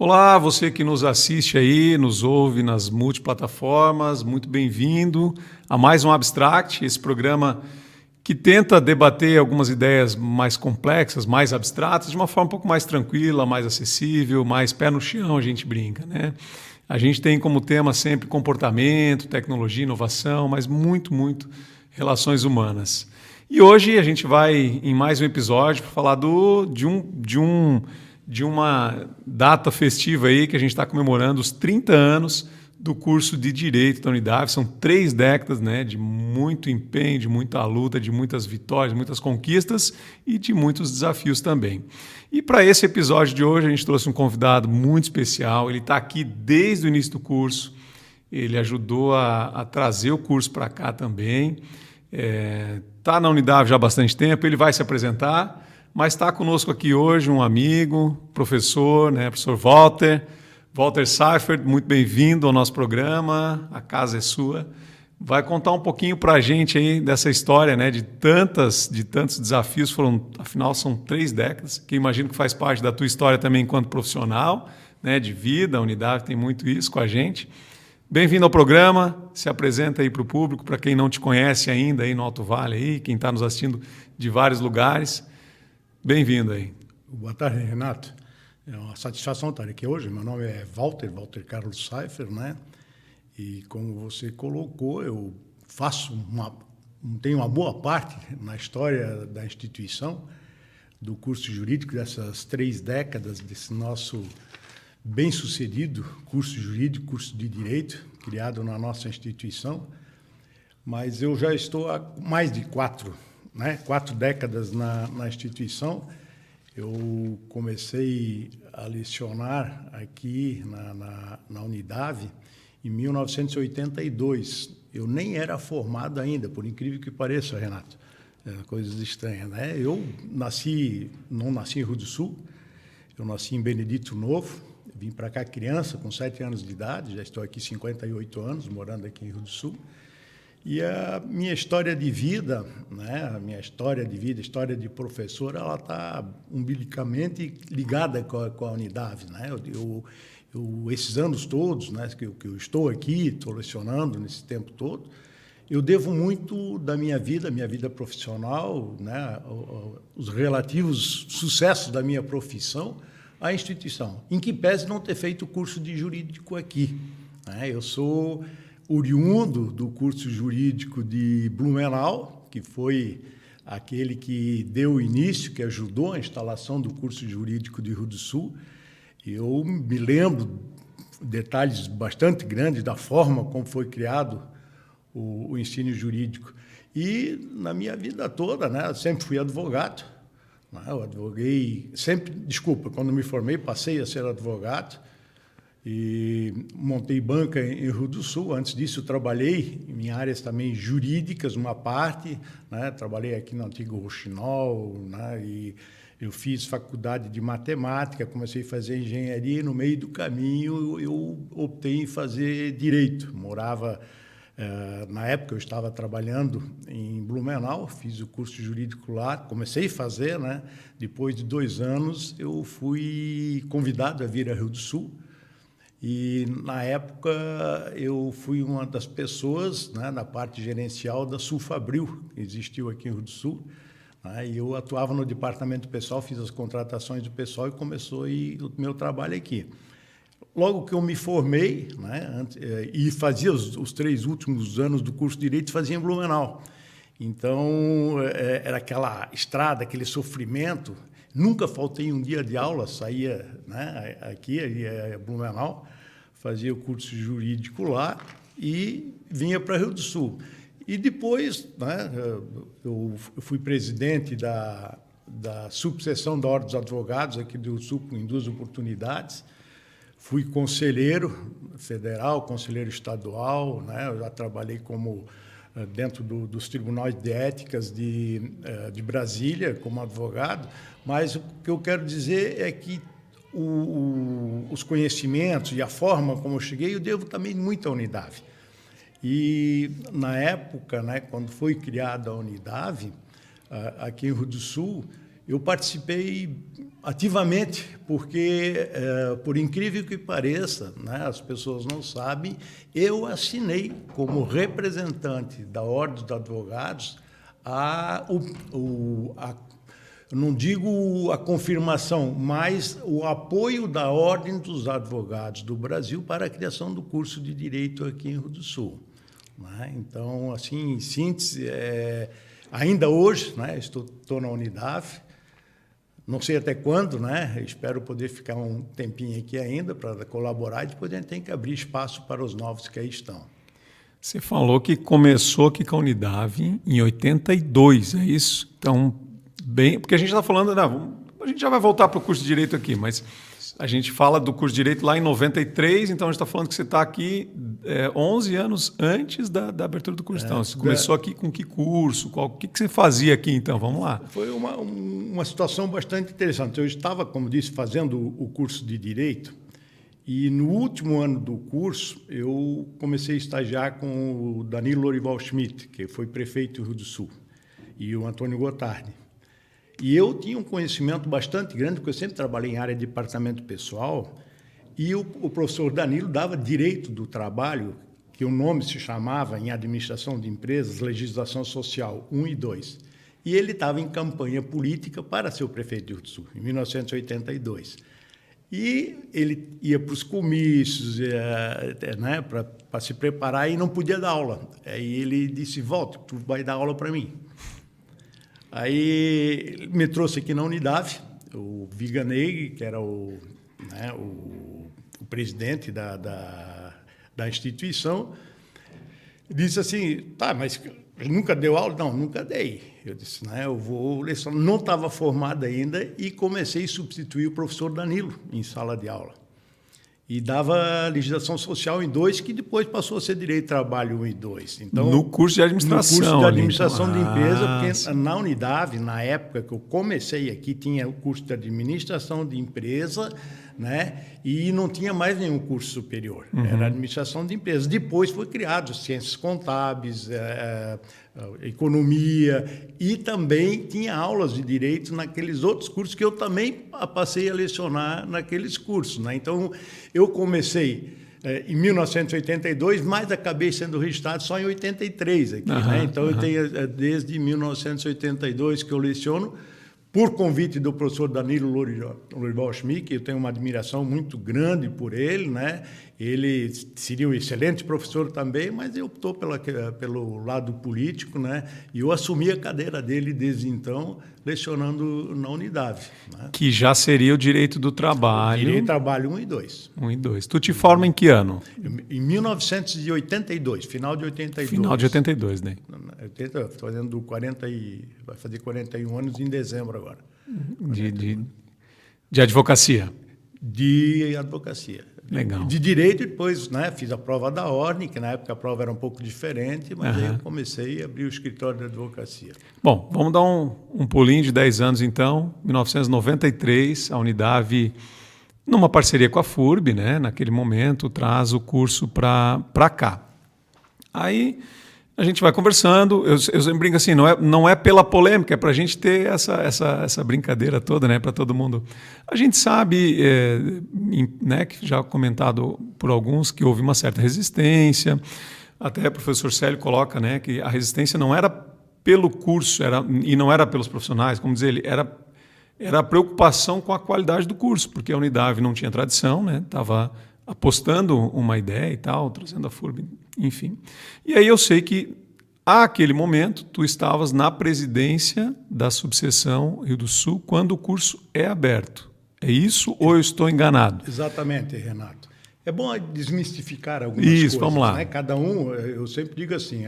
Olá, você que nos assiste aí, nos ouve nas multiplataformas, muito bem-vindo a mais um Abstract, esse programa que tenta debater algumas ideias mais complexas, mais abstratas, de uma forma um pouco mais tranquila, mais acessível, mais pé no chão, a gente brinca, né? A gente tem como tema sempre comportamento, tecnologia, inovação, mas muito relações humanas. E hoje a gente vai em mais um episódio para falar de uma data festiva aí que a gente está comemorando os 30 anos do curso de Direito da Unidade. São 3 décadas, né, de muito empenho, de muita luta, de muitas vitórias, muitas conquistas e de muitos desafios também. E para esse episódio de hoje a gente trouxe um convidado muito especial. Ele está aqui desde o início do curso, ele ajudou a trazer o curso para cá também. Está na Unidade já há bastante tempo, ele vai se apresentar, mas está conosco aqui hoje um amigo, professor, né, professor Walter Seifert, muito bem-vindo ao nosso programa, a casa é sua. Vai contar um pouquinho para a gente aí dessa história, né, de tantos desafios, afinal são 3 décadas, que imagino que faz parte da tua história também enquanto profissional, né, de vida, a Unidade tem muito isso com a gente. Bem-vindo ao programa, se apresenta aí para o público, para quem não te conhece ainda aí no Alto Vale, aí, quem está nos assistindo de vários lugares. Bem-vindo aí. Boa tarde, Renato. É uma satisfação estar aqui hoje. Meu nome é Walter Carlos Seifert, né? E como você colocou, eu tenho uma boa parte na história da instituição, do curso jurídico, dessas 3 décadas, desse nosso bem-sucedido curso jurídico, curso de direito, criado na nossa instituição. Mas eu já estou há mais de 4 décadas na instituição. Eu comecei a lecionar aqui na Unidade em 1982. Eu nem era formado ainda, por incrível que pareça, Renato. Coisas estranhas, né? Eu não nasci em Rio do Sul, eu nasci em Benedito Novo, vim para cá criança, com 7 anos de idade, já estou aqui 58 anos, morando aqui em Rio do Sul. E a minha história de vida, né, história de professor, ela está umbilicamente ligada com a Unidade, né? Esses anos todos, né, que eu estou aqui, estou lecionando nesse tempo todo, eu devo muito da minha vida profissional, né, os relativos sucessos da minha profissão à instituição, em que pese não ter feito o curso de jurídico aqui, né? Eu sou oriundo do curso jurídico de Blumenau, que foi aquele que deu início, que ajudou a instalação do curso jurídico de Rio do Sul. Eu me lembro detalhes bastante grandes da forma como foi criado o ensino jurídico. E na minha vida toda, né, eu sempre fui advogado. Eu advoguei, quando me formei, passei a ser advogado. E montei banca em Rio do Sul. Antes disso, eu trabalhei em áreas também jurídicas, uma parte, né? Trabalhei aqui no antigo Rouxinol, né? E eu fiz faculdade de matemática, comecei a fazer engenharia e no meio do caminho eu optei em fazer direito. Na época eu estava trabalhando em Blumenau, fiz o curso jurídico lá, comecei a fazer, né? Depois de 2 anos eu fui convidado a vir a Rio do Sul. E, na época, eu fui uma das pessoas, né, na parte gerencial da Sulfabril, que existiu aqui em Rio do Sul. Né, e eu atuava no departamento pessoal, fiz as contratações do pessoal e começou o meu trabalho aqui. Logo que eu me formei, né, e fazia os 3 últimos anos do curso de Direito, fazia em Blumenau. Então, era aquela estrada, aquele sofrimento. Nunca faltei um dia de aula, saía, né, aqui, ia a Blumenau, fazia o curso jurídico lá e vinha para Rio do Sul. E depois, né, eu fui presidente da subseção da Ordem dos Advogados aqui do Sul em 2 oportunidades. Fui conselheiro federal, conselheiro estadual, né, eu já trabalhei dentro dos tribunais de éticas de Brasília como advogado, mas o que eu quero dizer é que os conhecimentos e a forma como eu cheguei, eu devo também muito à Unidade. E, na época, né, quando foi criada a Unidade, aqui em Rio do Sul, Eu participei ativamente, porque, por incrível que pareça, né, as pessoas não sabem, eu assinei como representante da Ordem dos Advogados não digo a confirmação, mas o apoio da Ordem dos Advogados do Brasil para a criação do curso de Direito aqui em Rio do Sul. Né? Então, assim, em síntese, ainda hoje, né, estou na Unidave, não sei até quando, né? Espero poder ficar um tempinho aqui ainda para colaborar, e depois a gente tem que abrir espaço para os novos que aí estão. Você falou que começou aqui com a Unidave em 82, é isso? Então, bem, porque a gente está falando, a gente já vai voltar para o curso de Direito aqui, mas a gente fala do curso de Direito lá em 93, então a gente está falando que você está aqui 11 anos antes da abertura do curso. Então, você começou aqui com que curso? O que você fazia aqui, então? Vamos lá. Foi uma situação bastante interessante. Eu estava, como disse, fazendo o curso de Direito, e no último ano do curso eu comecei a estagiar com o Danilo Lorival Schmidt, que foi prefeito do Rio do Sul, e o Antônio Gotardi. E eu tinha um conhecimento bastante grande, porque eu sempre trabalhei em área de departamento pessoal, e o professor Danilo dava Direito do Trabalho, que o nome se chamava, em Administração de Empresas, Legislação Social 1 e 2. E ele estava em campanha política para ser o prefeito do Rio do Sul, em 1982. E ele ia para os comícios, né, para se preparar, e não podia dar aula. Aí ele disse, Walter, tu vai dar aula para mim. Aí ele me trouxe aqui na Unidave, o Viganei, que era o presidente da instituição, disse assim, tá, mas nunca deu aula? Não, nunca dei. Eu disse, eu vou lecionar. Não estava formado ainda e comecei a substituir o professor Danilo em sala de aula. E dava legislação social em 2, que depois passou a ser direito de trabalho 1 e 2. Então, no curso de administração. No curso de administração de empresa, porque na Unidave, na época que eu comecei aqui, tinha o curso de administração de empresa, né? E não tinha mais nenhum curso superior. Era administração de empresas. Depois foi criado ciências contábeis, economia, e também tinha aulas de direito naqueles outros cursos que eu também passei a lecionar naqueles cursos, né? Então, eu comecei em 1982, mas acabei sendo registrado só em 83 aqui, né? Então, eu tenho desde 1982 que eu leciono, por convite do professor Danilo Lorival Schmidt, que eu tenho uma admiração muito grande por ele, né? Ele seria um excelente professor também, mas ele optou pelo lado político, né? E eu assumi a cadeira dele desde então, lecionando na Unidave, né? Que já seria o Direito do Trabalho. Direito do Trabalho 1 e 2. 1 e 2. Tu te forma em que ano? Em 1982, final de 82. Final de 82, né? Estou fazendo vai fazer 41 anos em dezembro agora. De advocacia. De advocacia. Legal. De direito, depois, né, fiz a prova da ordem, que na época a prova era um pouco diferente, mas aí eu comecei a abrir o escritório de advocacia. Bom, vamos dar um pulinho de 10 anos então. 1993, a Unidave, numa parceria com a FURB, né, naquele momento, traz o curso para cá. Aí a gente vai conversando, eu sempre brinco assim, não é pela polêmica, é para a gente ter essa brincadeira toda, né, para todo mundo. A gente sabe, né, que já comentado por alguns, que houve uma certa resistência, até o professor Célio coloca, né, que a resistência não era pelo curso e não era pelos profissionais, como dizer ele, era a preocupação com a qualidade do curso, porque a Unidave não tinha tradição, né, estava apostando uma ideia e tal, trazendo a FURB, enfim. E aí eu sei que, àquele momento, tu estavas na presidência da subseção Rio do Sul, quando o curso é aberto. É isso ou eu estou enganado? Exatamente, Renato. É bom desmistificar algumas coisas. Vamos lá. Né? Cada um, eu sempre digo assim,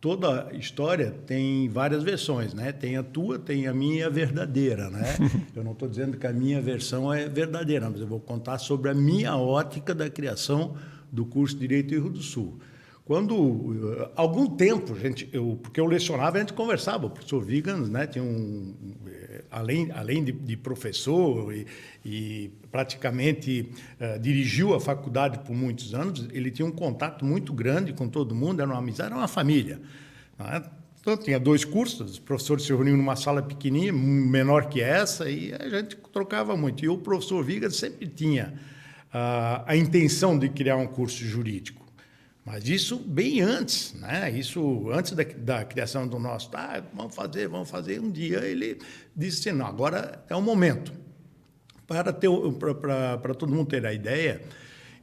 toda história tem várias versões, né? Tem a tua, tem a minha verdadeira, né? Eu não estou dizendo que a minha versão é verdadeira, mas eu vou contar sobre a minha ótica da criação do curso de Direito em Rio do Sul. Quando, algum tempo, porque eu lecionava, a gente conversava, o professor Vigans, né, tinha além de professor e praticamente dirigiu a faculdade por muitos anos, ele tinha um contato muito grande com todo mundo, era uma amizade, era uma família. Né? Então, tinha 2 cursos, os professores se reuniam numa sala pequenininha, menor que essa, e a gente trocava muito. E o professor Vigan sempre tinha a intenção de criar um curso jurídico. Mas isso bem antes, né? Isso antes da criação do nosso. Vamos fazer. Um dia ele disse assim, não, agora é o momento. Para todo mundo ter a ideia,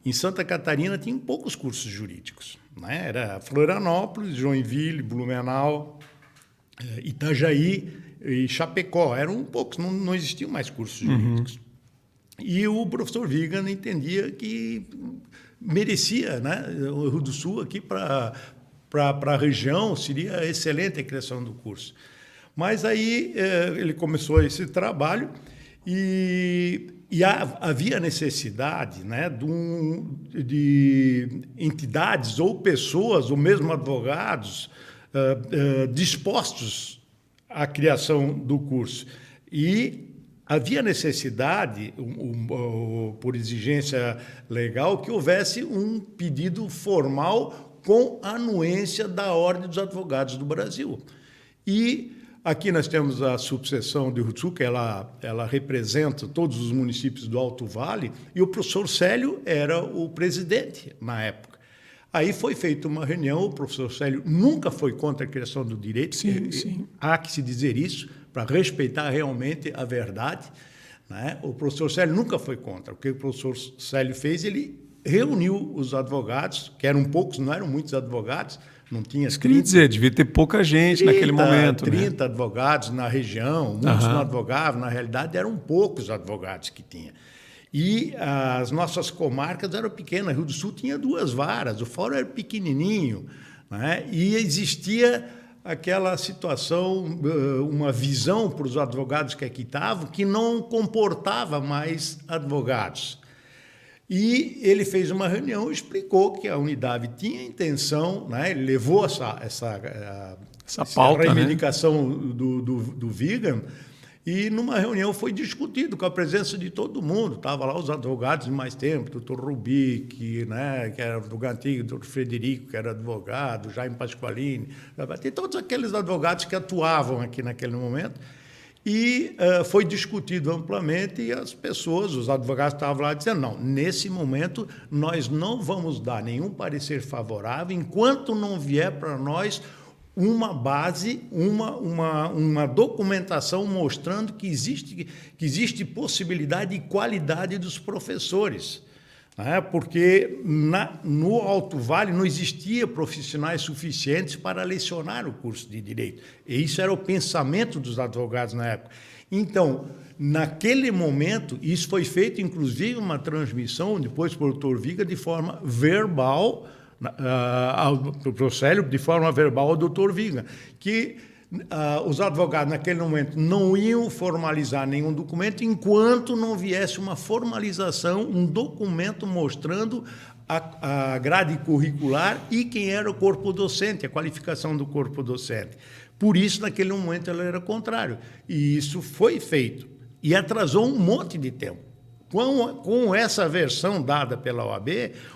em Santa Catarina tinha poucos cursos jurídicos, né? Era Florianópolis, Joinville, Blumenau, Itajaí e Chapecó. Eram poucos, não existiam mais cursos jurídicos. E o professor Vigan entendia que merecia, né? O Rio do Sul aqui para a região seria excelente a criação do curso. Mas aí ele começou esse trabalho e havia necessidade, né, de entidades ou pessoas, ou mesmo advogados, dispostos à criação do curso. E havia necessidade, por exigência legal, que houvesse um pedido formal com a anuência da Ordem dos Advogados do Brasil. E aqui nós temos a subseção de Rio do Sul, que ela representa todos os municípios do Alto Vale, e o professor Célio era o presidente na época. Aí foi feita uma reunião, o professor Célio nunca foi contra a criação do direito, sim. Há que se dizer isso, para respeitar realmente a verdade, né? O professor Célio nunca foi contra. O que o professor Célio fez, ele reuniu os advogados, que eram poucos, não eram muitos advogados, não tinha... Queria dizer, devia ter pouca gente naquele momento. 30 né? advogados na região, muitos não advogavam, na realidade eram poucos advogados que tinha. E as nossas comarcas eram pequenas, Rio do Sul tinha 2 varas, o fórum era pequenininho, né? E existia aquela situação, uma visão para os advogados que aqui estavam, que não comportava mais advogados. E ele fez uma reunião e explicou que a Unidade tinha intenção, né? Ele levou essa pauta, reivindicação, né, do Vigan, e numa reunião foi discutido com a presença de todo mundo. Estavam lá os advogados de mais tempo, doutor Rubic, né, que era advogado antigo, doutor Frederico, que era advogado, Jaime Pasqualini, tem todos aqueles advogados que atuavam aqui naquele momento. E foi discutido amplamente e as pessoas, os advogados estavam lá dizendo, não, nesse momento nós não vamos dar nenhum parecer favorável enquanto não vier para nós uma base, uma documentação mostrando que existe possibilidade e qualidade dos professores. Né? Porque no Alto Vale não existia profissionais suficientes para lecionar o curso de Direito. E isso era o pensamento dos advogados na época. Então, naquele momento, isso foi feito, inclusive, uma transmissão, depois para o doutor Vigan, de forma verbal, para o Célio, de forma verbal ao doutor Vigan, que os advogados, naquele momento, não iam formalizar nenhum documento enquanto não viesse uma formalização, um documento mostrando a grade curricular e quem era o corpo docente, a qualificação do corpo docente. Por isso, naquele momento, ela era contrário. E isso foi feito. E atrasou um monte de tempo. Com essa versão dada pela OAB,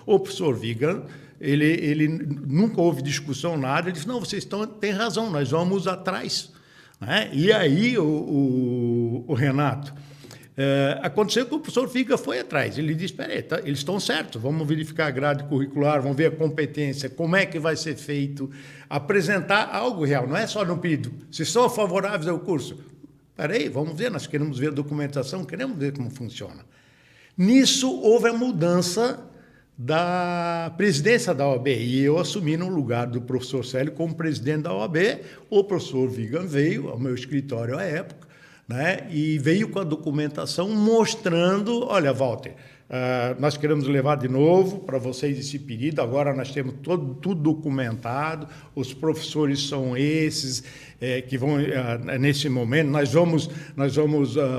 o professor Vigan, ele nunca houve discussão, nada, ele disse, não, vocês têm razão, nós vamos atrás. Né? E aí, o Renato, aconteceu que o professor Vigan foi atrás, ele disse, espera aí, eles estão certos, vamos verificar a grade curricular, vamos ver a competência, como é que vai ser feito, apresentar algo real, não é só no pedido, se são favoráveis ao curso, espera aí, vamos ver, nós queremos ver a documentação, queremos ver como funciona. Nisso, houve a mudança da presidência da OAB, e eu assumi no lugar do professor Célio como presidente da OAB, o professor Vigan veio ao meu escritório à época, né, e veio com a documentação mostrando, olha, Walter, nós queremos levar de novo para vocês esse pedido, agora nós temos tudo documentado, os professores são esses que vão, nesse momento, nós vamos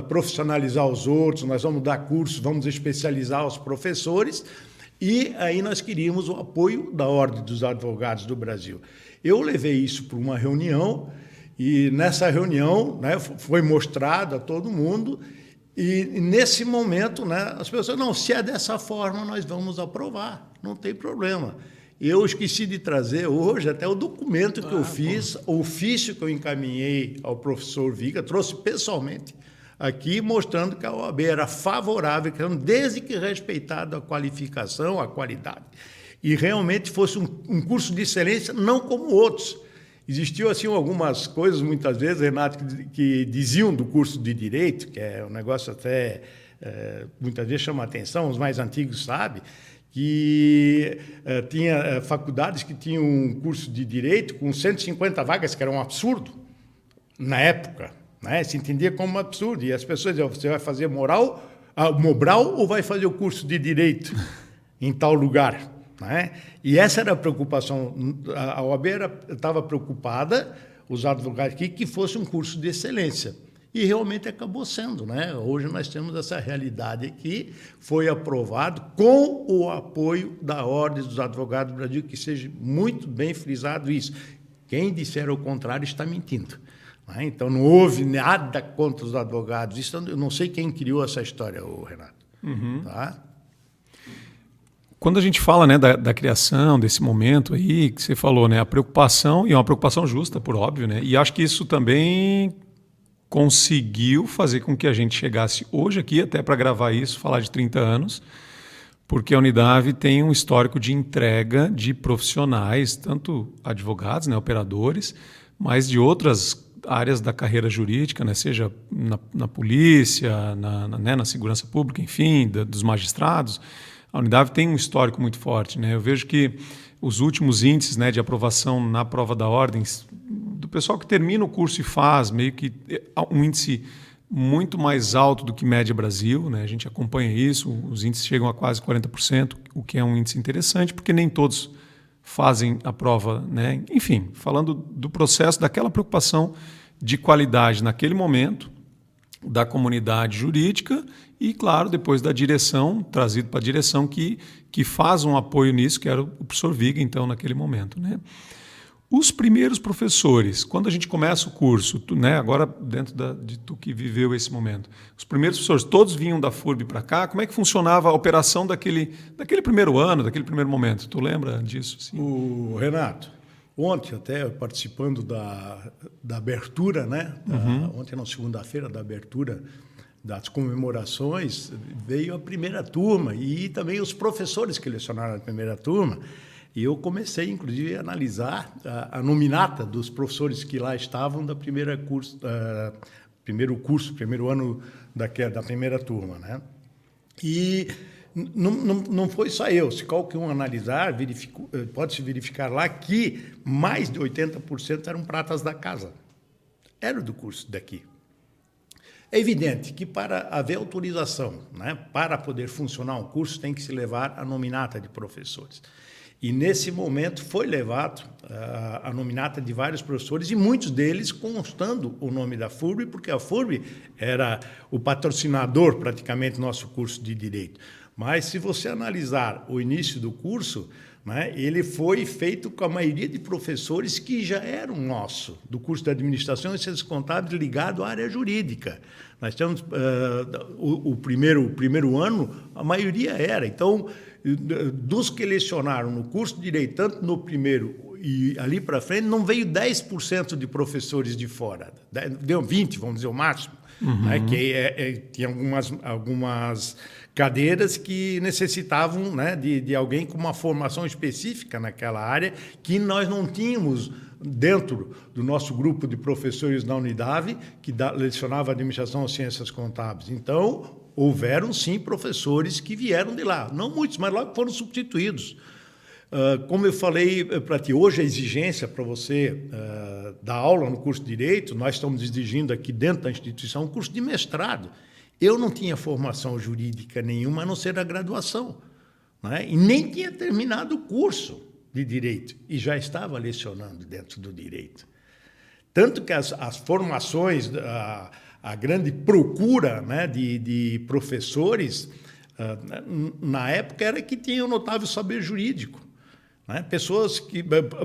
profissionalizar os outros, nós vamos dar cursos, vamos especializar os professores, e aí nós queríamos o apoio da Ordem dos Advogados do Brasil. Eu levei isso para uma reunião, e nessa reunião, né, foi mostrado a todo mundo, e nesse momento, né, as pessoas, não, se é dessa forma, nós vamos aprovar, não tem problema. Eu esqueci de trazer hoje até o documento que eu fiz, o ofício que eu encaminhei ao professor Viga, trouxe pessoalmente aqui, mostrando que a OAB era favorável, desde que respeitado a qualificação, a qualidade. E realmente fosse um curso de excelência, não como outros. Existiam assim, algumas coisas, muitas vezes, Renato, que diziam do curso de Direito, que é um negócio até, muitas vezes chama a atenção, os mais antigos sabem, que tinha faculdades que tinham um curso de Direito com 150 vagas, que era um absurdo na época, né? Se entendia como um absurdo. E as pessoas diziam, você vai fazer Mobral ou vai fazer o curso de Direito em tal lugar? Né? E essa era a preocupação. A OAB estava preocupada, os advogados aqui, que fosse um curso de excelência. E realmente acabou sendo, né? Hoje nós temos essa realidade aqui, foi aprovado com o apoio da Ordem dos Advogados do Brasil, que seja muito bem frisado isso. Quem disser o contrário está mentindo. Né? Então não houve nada contra os advogados. Isso, eu não sei quem criou essa história, Renato. Tá? Quando a gente fala, né, da criação, desse momento aí que você falou, né, a preocupação, e é uma preocupação justa, por óbvio, né, e acho que isso também conseguiu fazer com que a gente chegasse hoje aqui, até para gravar isso, falar de 30 anos, porque a Unidade tem um histórico de entrega de profissionais, tanto advogados, né, operadores, mas de outras áreas da carreira jurídica, né, seja na polícia, na segurança pública, enfim, dos magistrados. A Unidade tem um histórico muito forte, né? Eu vejo que os últimos índices, né, de aprovação na prova da ordem, do pessoal que termina o curso e faz, meio que um índice muito mais alto do que média Brasil, né? A gente acompanha isso, os índices chegam a quase 40%, o que é um índice interessante, porque nem todos fazem a prova, né? Enfim, falando do processo, daquela preocupação de qualidade naquele momento, da comunidade jurídica e, claro, depois da direção, trazido para a direção que faz um apoio nisso, que era o professor Viga, então, naquele momento, né? Os primeiros professores, quando a gente começa o curso, né, agora dentro de tu que viveu esse momento, os primeiros professores todos vinham da FURB para cá, como é que funcionava a operação daquele primeiro ano, daquele primeiro momento? Tu lembra disso? Sim. O Renato, ontem até participando da abertura, né? Ontem, na segunda-feira, da abertura das comemorações, veio a primeira turma e também os professores que lecionaram a primeira turma. E eu comecei, inclusive, a analisar a nominata dos professores que lá estavam da primeiro ano da primeira turma, né? E não foi só eu. Se qualquer um analisar, pode-se verificar lá que mais de 80% eram pratas da casa. Era do curso daqui. É evidente que para haver autorização, né, para poder funcionar um curso, tem que se levar a nominata de professores. E, nesse momento, foi levado a nominata de vários professores, e muitos deles constando o nome da FURB, porque a FURB era o patrocinador, praticamente, do nosso curso de Direito. Mas, se você analisar o início do curso, né, ele foi feito com a maioria de professores que já eram nosso, do curso de Administração e Ciências Contábeis, ligado à área jurídica. Nós temos o primeiro ano, a maioria era. Então, dos que lecionaram no curso de Direito, tanto no primeiro e ali para frente, não veio 10% de professores de fora. Deu 20%, vamos dizer, o máximo. Né, que tinha algumas cadeiras que necessitavam, né, de alguém com uma formação específica naquela área, que nós não tínhamos dentro do nosso grupo de professores da Unidade, que lecionava Administração e Ciências Contábeis. Então, houveram, sim, professores que vieram de lá. Não muitos, mas logo foram substituídos. Como eu falei para ti, hoje a exigência para você dar aula no curso de Direito, nós estamos exigindo aqui dentro da instituição um curso de mestrado. Eu não tinha formação jurídica nenhuma, a não ser a graduação, né? E nem tinha terminado o curso de Direito, e já estava lecionando dentro do Direito. Tanto que as formações, a grande procura, né, de professores, na época, era que tinham notável saber jurídico. Né?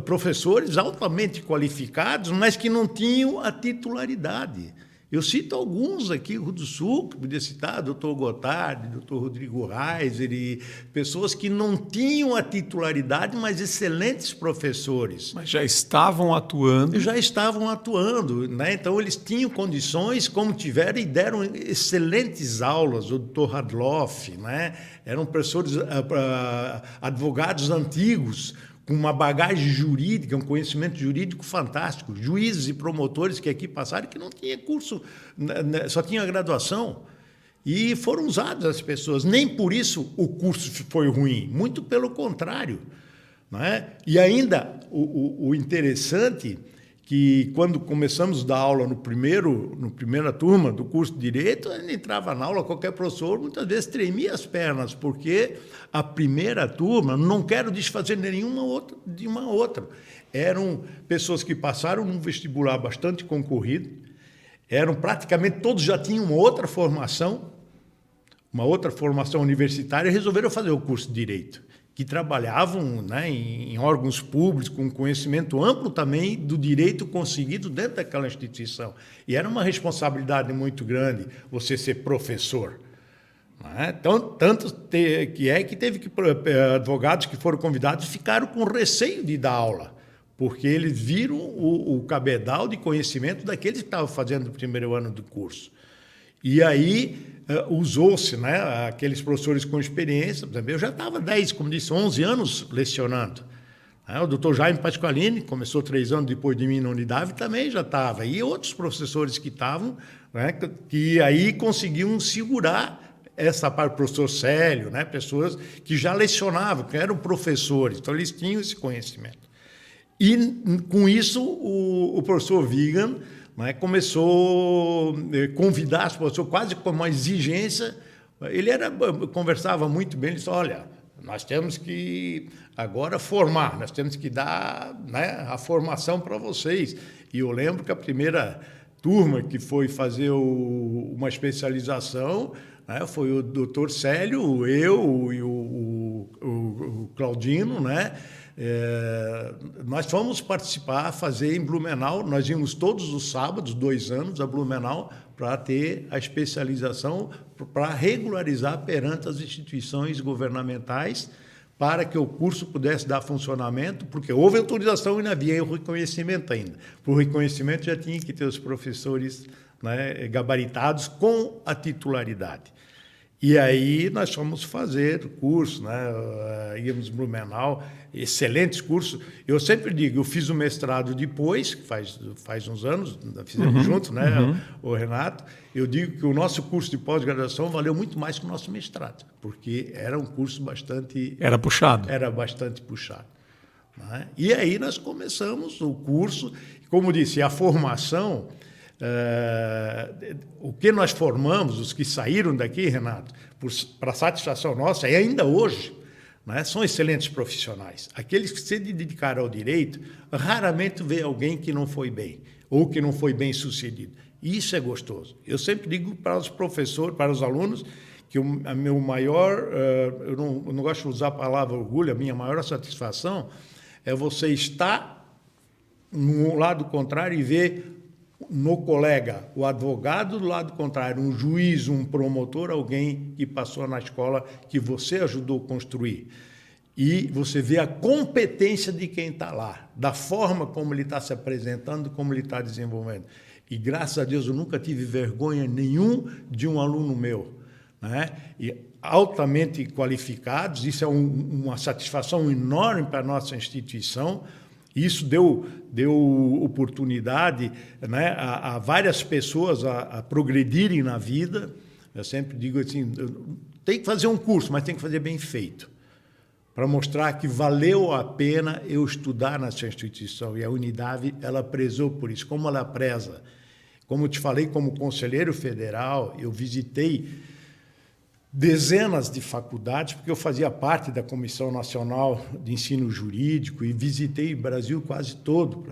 Professores altamente qualificados, mas que não tinham a titularidade, Eu cito alguns aqui, Rio do Sul, que podia citar, doutor Gotardi, doutor Rodrigo Reiser, e pessoas que não tinham a titularidade, mas excelentes professores. Mas já estavam atuando. Já estavam atuando, né? Então eles tinham condições, como tiveram, e deram excelentes aulas. O doutor Radloff, né? Eram professores, advogados antigos, com uma bagagem jurídica, um conhecimento jurídico fantástico. Juízes e promotores que aqui passaram, que não tinha curso, só tinha graduação. E foram usadas as pessoas. Nem por isso o curso foi ruim, muito pelo contrário. Né? E ainda, o interessante que quando começamos a dar aula no primeira turma do curso de Direito, a gente entrava na aula, qualquer professor muitas vezes tremia as pernas, porque a primeira turma, não quero desfazer nenhuma outra de uma outra, eram pessoas que passaram num vestibular bastante concorrido, eram praticamente todos já tinham uma outra formação universitária, e resolveram fazer o curso de Direito, que trabalhavam, né, em órgãos públicos, com conhecimento amplo também do direito conseguido dentro daquela instituição. E era uma responsabilidade muito grande você ser professor. Né? Então, tanto que teve advogados que foram convidados ficaram com receio de dar aula, porque eles viram o cabedal de conhecimento daqueles que estavam fazendo o primeiro ano do curso. E aí usou-se, né, aqueles professores com experiência. Por exemplo, eu já estava 11 anos lecionando. O doutor Jaime Pasqualini começou 3 anos depois de mim na Unidade, também já estava. E outros professores que estavam, né, que aí conseguiam segurar essa parte, o professor Célio, né, pessoas que já lecionavam, que eram professores, então eles tinham esse conhecimento. E com isso o professor Vigan, né, começou a convidar as pessoas quase com uma exigência. Ele conversava muito bem, ele disse, olha, nós temos que agora formar, nós temos que dar, né, a formação para vocês. E eu lembro que a primeira turma que foi fazer uma especialização, né, foi o doutor Célio, eu e o Claudino, né? Nós fomos participar, fazer em Blumenau, nós íamos todos os sábados, 2 anos, a Blumenau, para ter a especialização, para regularizar perante as instituições governamentais, para que o curso pudesse dar funcionamento, porque houve autorização e não havia o reconhecimento ainda. Para o reconhecimento já tinha que ter os professores, né, gabaritados com a titularidade. E aí nós fomos fazer curso, né? Íamos em Blumenau, excelentes cursos. Eu sempre digo, eu fiz o mestrado depois, que faz uns anos, fizemos juntos, né, o Renato. Eu digo que o nosso curso de pós-graduação valeu muito mais que o nosso mestrado, porque era um curso bastante... Era puxado. Era bastante puxado. Né? E aí nós começamos o curso, como disse, a formação... o que nós formamos, os que saíram daqui, Renato, para satisfação nossa, e ainda hoje, né, são excelentes profissionais. Aqueles que se dedicaram ao direito, raramente vê alguém que não foi bem, ou que não foi bem sucedido. E isso é gostoso. Eu sempre digo para os professores, para os alunos, que a meu maior, eu não gosto de usar a palavra orgulho, a minha maior satisfação é você estar no lado contrário e ver no colega, o advogado do lado contrário, um juiz, um promotor, alguém que passou na escola que você ajudou a construir. E você vê a competência de quem está lá, da forma como ele está se apresentando, como ele está desenvolvendo. E, graças a Deus, eu nunca tive vergonha nenhum de um aluno meu, né? E altamente qualificados, isso é uma satisfação enorme para a nossa instituição. Isso deu oportunidade, né, a várias pessoas a progredirem na vida. Eu sempre digo assim, tem que fazer um curso, mas tem que fazer bem feito, para mostrar que valeu a pena eu estudar nessa instituição. E a Unidade, ela prezou por isso. Como ela preza? Como eu te falei, como conselheiro federal, eu visitei dezenas de faculdades, porque eu fazia parte da Comissão Nacional de Ensino Jurídico e visitei o Brasil quase todo,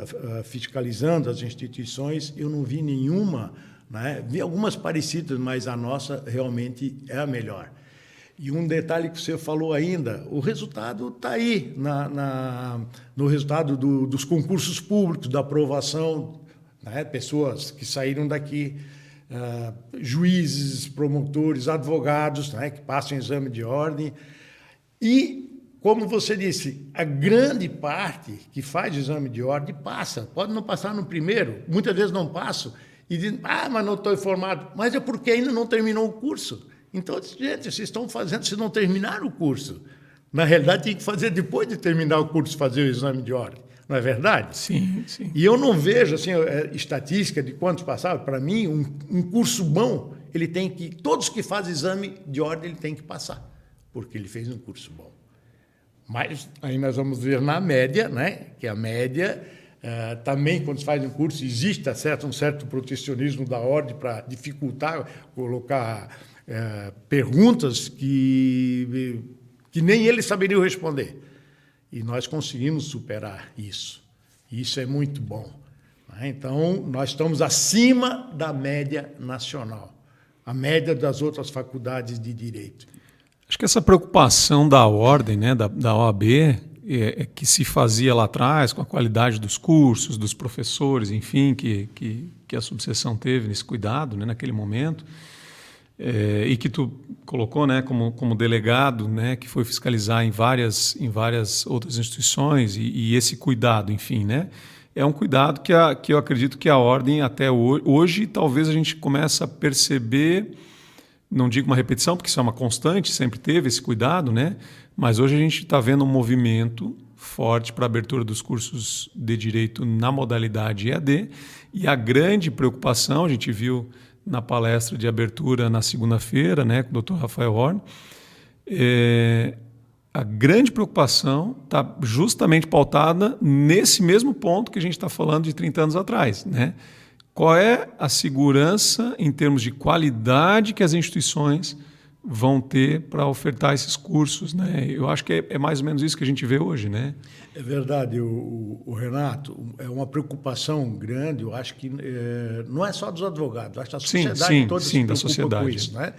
fiscalizando as instituições. Eu não vi nenhuma, né? Vi algumas parecidas, mas a nossa realmente é a melhor. E um detalhe que você falou ainda, o resultado está aí, no resultado dos concursos públicos, da aprovação, né? Pessoas que saíram daqui. juízes, promotores, advogados, né, que passam em exame de ordem. E, como você disse, a grande parte que faz exame de ordem passa. Pode não passar no primeiro, muitas vezes não passo, e dizem, mas não estou informado. Mas é porque ainda não terminou o curso. Então, gente, vocês estão fazendo, se não terminaram o curso. Na realidade, tem que fazer depois de terminar o curso, fazer o exame de ordem. Não é verdade? Sim, sim. E eu não vejo assim, estatística de quantos passaram. Para mim, um curso bom, ele tem que... Todos que fazem exame de ordem, ele tem que passar, porque ele fez um curso bom. Mas aí nós vamos ver na média, né? Que a média, também, quando se faz um curso, existe um certo protecionismo da ordem para dificultar, colocar perguntas que nem eles saberiam responder. E nós conseguimos superar isso. Isso é muito bom. Então, nós estamos acima da média nacional, a média das outras faculdades de Direito. Acho que essa preocupação da ordem, né, da OAB, que se fazia lá atrás, com a qualidade dos cursos, dos professores, enfim, que a subseção teve nesse cuidado, né, naquele momento, e que tu colocou, né, como delegado, né, que foi fiscalizar em várias outras instituições, e esse cuidado, enfim, né, é um cuidado que eu acredito que a ordem até hoje talvez a gente comece a perceber, não digo uma repetição, porque isso é uma constante, sempre teve esse cuidado, né, mas hoje a gente está vendo um movimento forte para a abertura dos cursos de Direito na modalidade EAD, e a grande preocupação, a gente viu na palestra de abertura na segunda-feira, né, com o Dr. Rafael Horn, a grande preocupação está justamente pautada nesse mesmo ponto que a gente está falando de 30 anos atrás, né? Qual é a segurança em termos de qualidade que as instituições vão ter para ofertar esses cursos, né? Eu acho que é mais ou menos isso que a gente vê hoje, né? É verdade, o Renato, é uma preocupação grande, eu acho que não é só dos advogados, acho que a sociedade toda se preocupa com isso, né?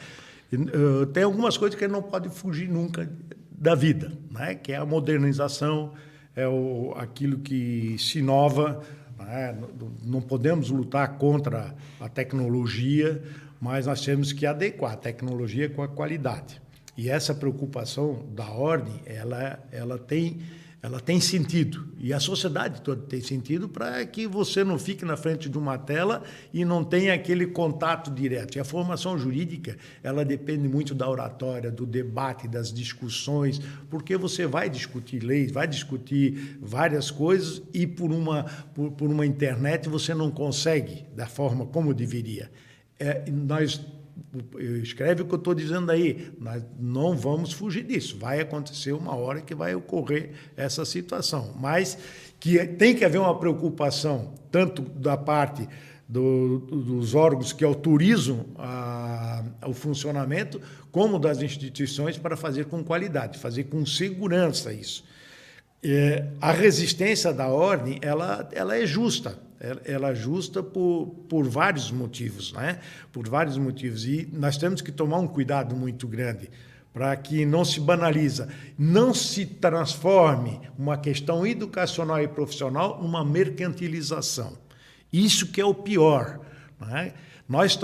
Tem algumas coisas que não pode fugir nunca da vida, né? Que é a modernização, aquilo que se inova, né? Não podemos lutar contra a tecnologia, mas nós temos que adequar a tecnologia com a qualidade. E essa preocupação da ordem, ela tem sentido. E a sociedade toda tem sentido para que você não fique na frente de uma tela e não tenha aquele contato direto. E a formação jurídica, ela depende muito da oratória, do debate, das discussões, porque você vai discutir leis, vai discutir várias coisas e por uma internet você não consegue da forma como deveria. Escreve o que eu estou dizendo aí, nós não vamos fugir disso, vai acontecer uma hora que vai ocorrer essa situação, mas que tem que haver uma preocupação, tanto da parte dos órgãos que autorizam o funcionamento, como das instituições para fazer com qualidade, fazer com segurança isso. A resistência da ordem, ela é justa. Ela é justa por vários motivos, né? Por vários motivos. E nós temos que tomar um cuidado muito grande para que não se banaliza, não se transforme uma questão educacional e profissional numa mercantilização. Isso que é o pior, né? Nós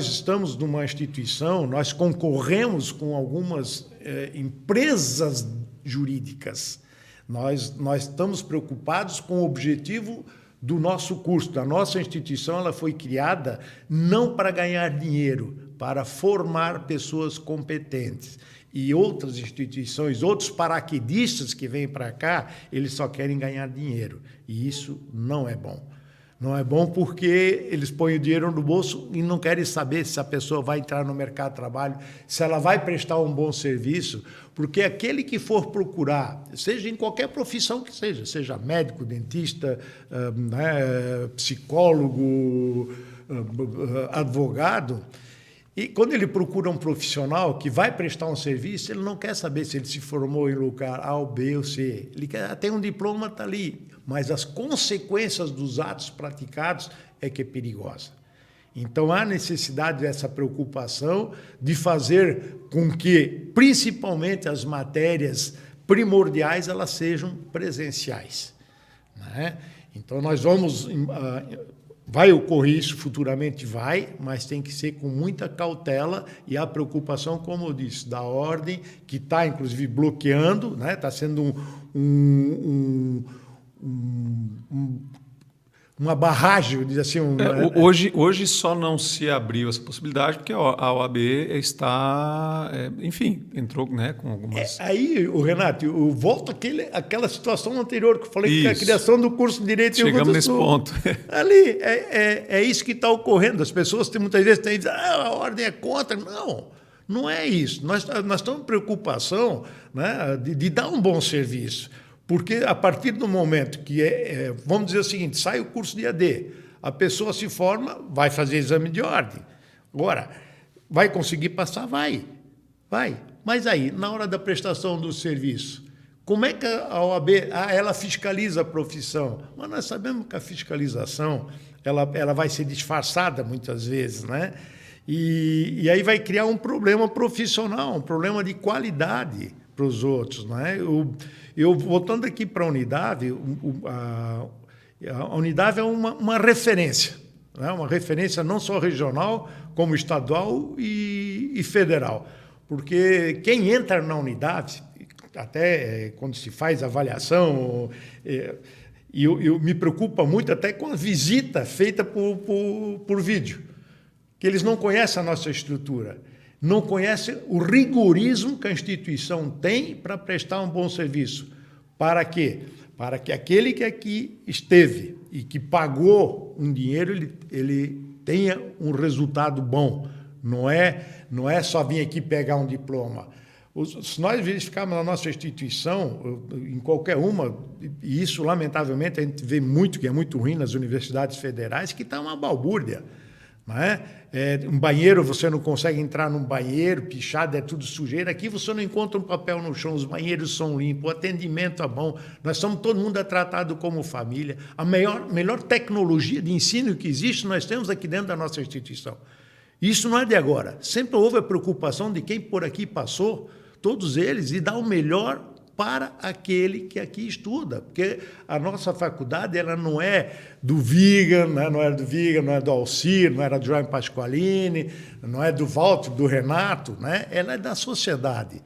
estamos numa instituição, nós concorremos com algumas empresas jurídicas. Nós estamos preocupados com o objetivo do nosso curso, da nossa instituição. Ela foi criada não para ganhar dinheiro, para formar pessoas competentes. E outras instituições, outros paraquedistas que vêm para cá, eles só querem ganhar dinheiro. E isso não é bom. Não é bom porque eles põem o dinheiro no bolso e não querem saber se a pessoa vai entrar no mercado de trabalho, se ela vai prestar um bom serviço, porque aquele que for procurar, seja em qualquer profissão que seja médico, dentista, psicólogo, advogado, e quando ele procura um profissional que vai prestar um serviço, ele não quer saber se ele se formou em lugar A ou B ou C. Ele tem um diploma, está ali. Mas as consequências dos atos praticados é que é perigosa. Então, há necessidade dessa preocupação de fazer com que, principalmente, as matérias primordiais elas sejam presenciais, né? Então, nós vamos Vai ocorrer isso futuramente? Vai, mas tem que ser com muita cautela e a preocupação, como eu disse, da ordem, que está, inclusive, bloqueando, né? Está sendo uma barragem, diz assim. Hoje só não se abriu essa possibilidade porque a OAB está, enfim, entrou, né, com algumas... Aí, Renato, eu volto àquela situação anterior que eu falei, que é a Isso. criação do curso de Direito em Rio Grande do Chegamos nesse Sul. ponto. Ali, é isso que está ocorrendo. As pessoas muitas vezes têm dizendo, a ordem é contra. Não, não é isso. Nós estamos em preocupação, né, de dar um bom serviço. Porque a partir do momento que, vamos dizer o seguinte, sai o curso de AD, a pessoa se forma, vai fazer exame de ordem. Agora, vai conseguir passar? Vai. Mas aí, na hora da prestação do serviço, como é que a OAB, ela fiscaliza a profissão? Mas nós sabemos que a fiscalização, ela vai ser disfarçada muitas vezes, né? E aí vai criar um problema profissional, um problema de qualidade para os outros, né? Eu voltando aqui para a Unidade, a Unidade é uma referência, né? Uma referência não só regional, como estadual e federal. Porque quem entra na Unidade, até quando se faz avaliação, eu me preocupa muito até com a visita feita por vídeo, que eles não conhecem a nossa estrutura, não conhecem o rigorismo que a instituição tem para prestar um bom serviço. Para quê? Para que aquele que aqui esteve e que pagou um dinheiro, ele tenha um resultado bom. Não é só vir aqui pegar um diploma. Se nós verificarmos na nossa instituição, em qualquer uma, e isso, lamentavelmente, a gente vê muito, que é muito ruim nas universidades federais, que está uma balbúrdia. Não é? Um banheiro, você não consegue entrar num banheiro, pichado, é tudo sujeira. Aqui você não encontra um papel no chão, os banheiros são limpos, o atendimento é bom, nós somos, todo mundo é tratado como família. A melhor tecnologia de ensino que existe, nós temos aqui dentro da nossa instituição. Isso não é de agora. Sempre houve a preocupação de quem por aqui passou, todos eles, e dar o melhor para aquele que aqui estuda, porque a nossa faculdade ela não é do Vigan, né? Não era do Vigan, não é do Alcir, não era do João Pasqualini, não é do Walter, do Renato, né? Ela é da sociedade.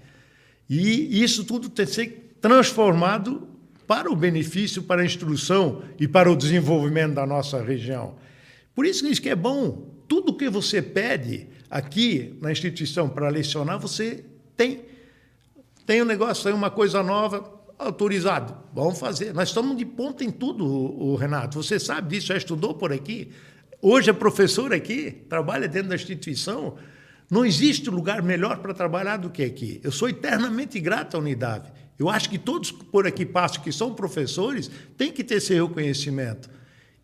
E isso tudo tem que ser transformado para o benefício, para a instrução e para o desenvolvimento da nossa região. Por isso que é bom, tudo que você pede aqui na instituição para lecionar, você tem um negócio, tem uma coisa nova, autorizado, vamos fazer. Nós estamos de ponta em tudo, Renato. Você sabe disso, já estudou por aqui. Hoje é professor aqui, trabalha dentro da instituição. Não existe lugar melhor para trabalhar do que aqui. Eu sou eternamente grato à Unidade. Eu acho que todos por aqui passam, que são professores, têm que ter esse reconhecimento.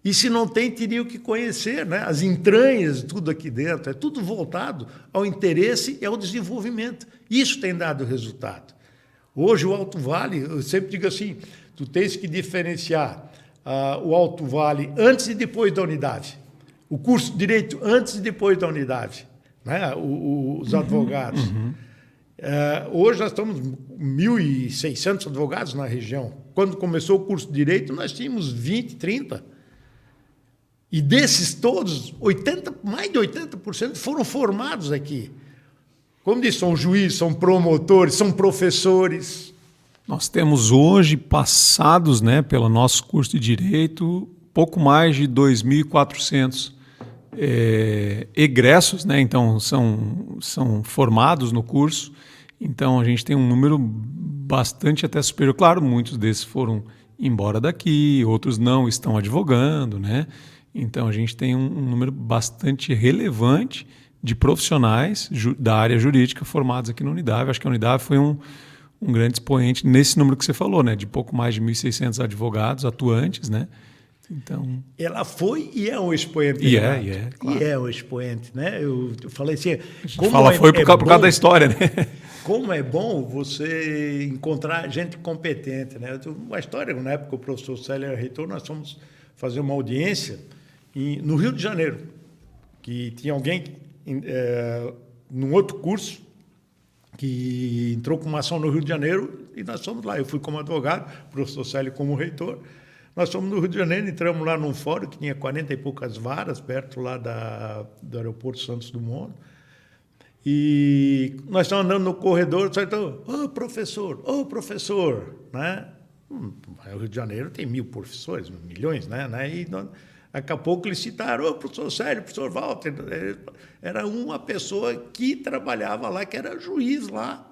E se não tem, teriam que conhecer, né? As entranhas de tudo aqui dentro. É tudo voltado ao interesse e ao desenvolvimento. Isso tem dado resultado. Hoje, o Alto Vale, eu sempre digo assim, tu tens que diferenciar o Alto Vale antes e depois da Unidade. O curso de Direito antes e depois da Unidade, né? Os advogados. Hoje nós estamos 1.600 advogados na região. Quando começou o curso de Direito, nós tínhamos 20, 30. E desses todos, mais de 80% foram formados aqui. Como disse, são juízes, são promotores, são professores. Nós temos hoje, passados, né, pelo nosso curso de Direito, pouco mais de 2.400 egressos, né? Então são formados no curso. Então a gente tem um número bastante até superior. Claro, muitos desses foram embora daqui, outros não estão advogando, né? Então a gente tem um número bastante relevante de profissionais da área jurídica formados aqui na Unidade. Acho que a Unidade foi um grande expoente nesse número que você falou, né? De pouco mais de 1.600 advogados atuantes, né? Então... Ela foi e é um expoente. Claro. E é um expoente, né? Eu falei assim... Foi por causa da história, né? Como é bom você encontrar gente competente, né? Uma história, na época o professor Célio era reitor, nós fomos fazer uma audiência no Rio de Janeiro, que tinha alguém num outro curso que entrou com uma ação no Rio de Janeiro e nós fomos lá. Eu fui como advogado, o professor Célio como reitor, Nós fomos no Rio de Janeiro, entramos lá num fórum que tinha 40 e poucas varas, perto lá do aeroporto Santos Dumont. E nós estamos andando no corredor, só então, ô professor, né? O Rio de Janeiro tem 1.000 professores, milhões, né? E daqui a pouco eles citaram, professor Célio, professor Walter. Era uma pessoa que trabalhava lá, que era juiz lá.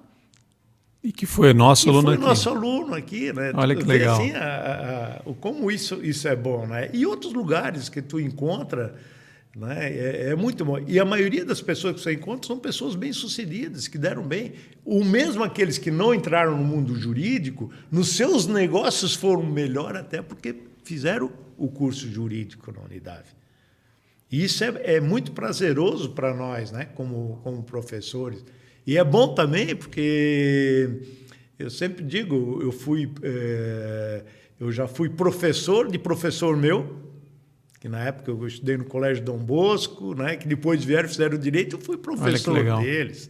E que foi nosso aluno aqui. Foi nosso aluno aqui, né? Olha que legal. Assim, como isso é bom, né? E outros lugares que tu encontra, né? É muito bom. E a maioria das pessoas que você encontra são pessoas bem-sucedidas, que deram bem. O mesmo aqueles que não entraram no mundo jurídico, nos seus negócios foram melhor até porque fizeram o curso jurídico na Unidade. E isso é muito prazeroso para nós, né? Como professores. E é bom também porque, eu sempre digo, eu já fui professor de professor meu, que na época eu estudei no Colégio Dom Bosco, né, que depois fizeram direito, eu fui professor deles.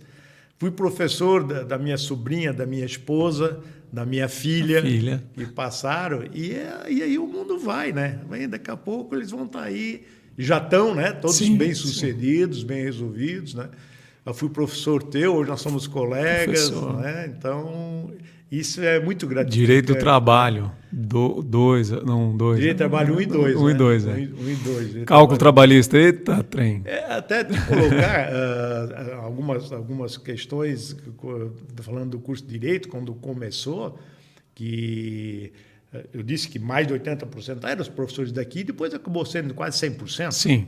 Fui professor da minha sobrinha, da minha esposa, da minha filha. Que passaram. E aí o mundo vai, né? Daqui a pouco eles vão estar aí, já estão, né? Todos bem-sucedidos, bem resolvidos, né? Eu fui professor teu, hoje nós somos colegas, né? Então, isso é muito gratificante. Direito do trabalho, dois. Direito do trabalho 1 e 2. 1 e 2, né? 1 e 2. Cálculo trabalhista, eita, trem. Até de colocar algumas questões, falando do curso de Direito, quando começou, que eu disse que mais de 80% eram os professores daqui, depois acabou sendo quase 100%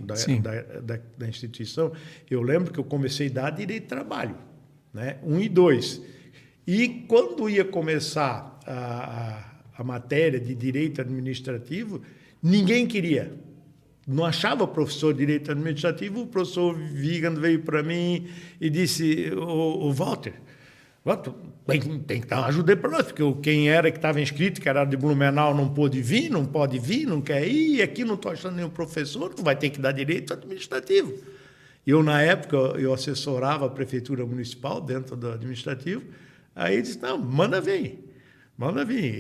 da instituição. Eu lembro que eu comecei a dar Direito de Trabalho, né? 1 e 2. E quando ia começar a matéria de Direito Administrativo, ninguém queria. Não achava professor de Direito Administrativo. O professor Vigand veio para mim e disse, ô Walter, tem que dar uma ajuda para nós, porque quem era que estava inscrito, que era de Blumenau, não pôde vir, não pode vir, não quer ir, e aqui não estou achando nenhum professor, tu vai ter que dar Direito Administrativo. Eu, na época, eu assessorava a Prefeitura Municipal dentro do Administrativo, aí ele disse, não, manda vir.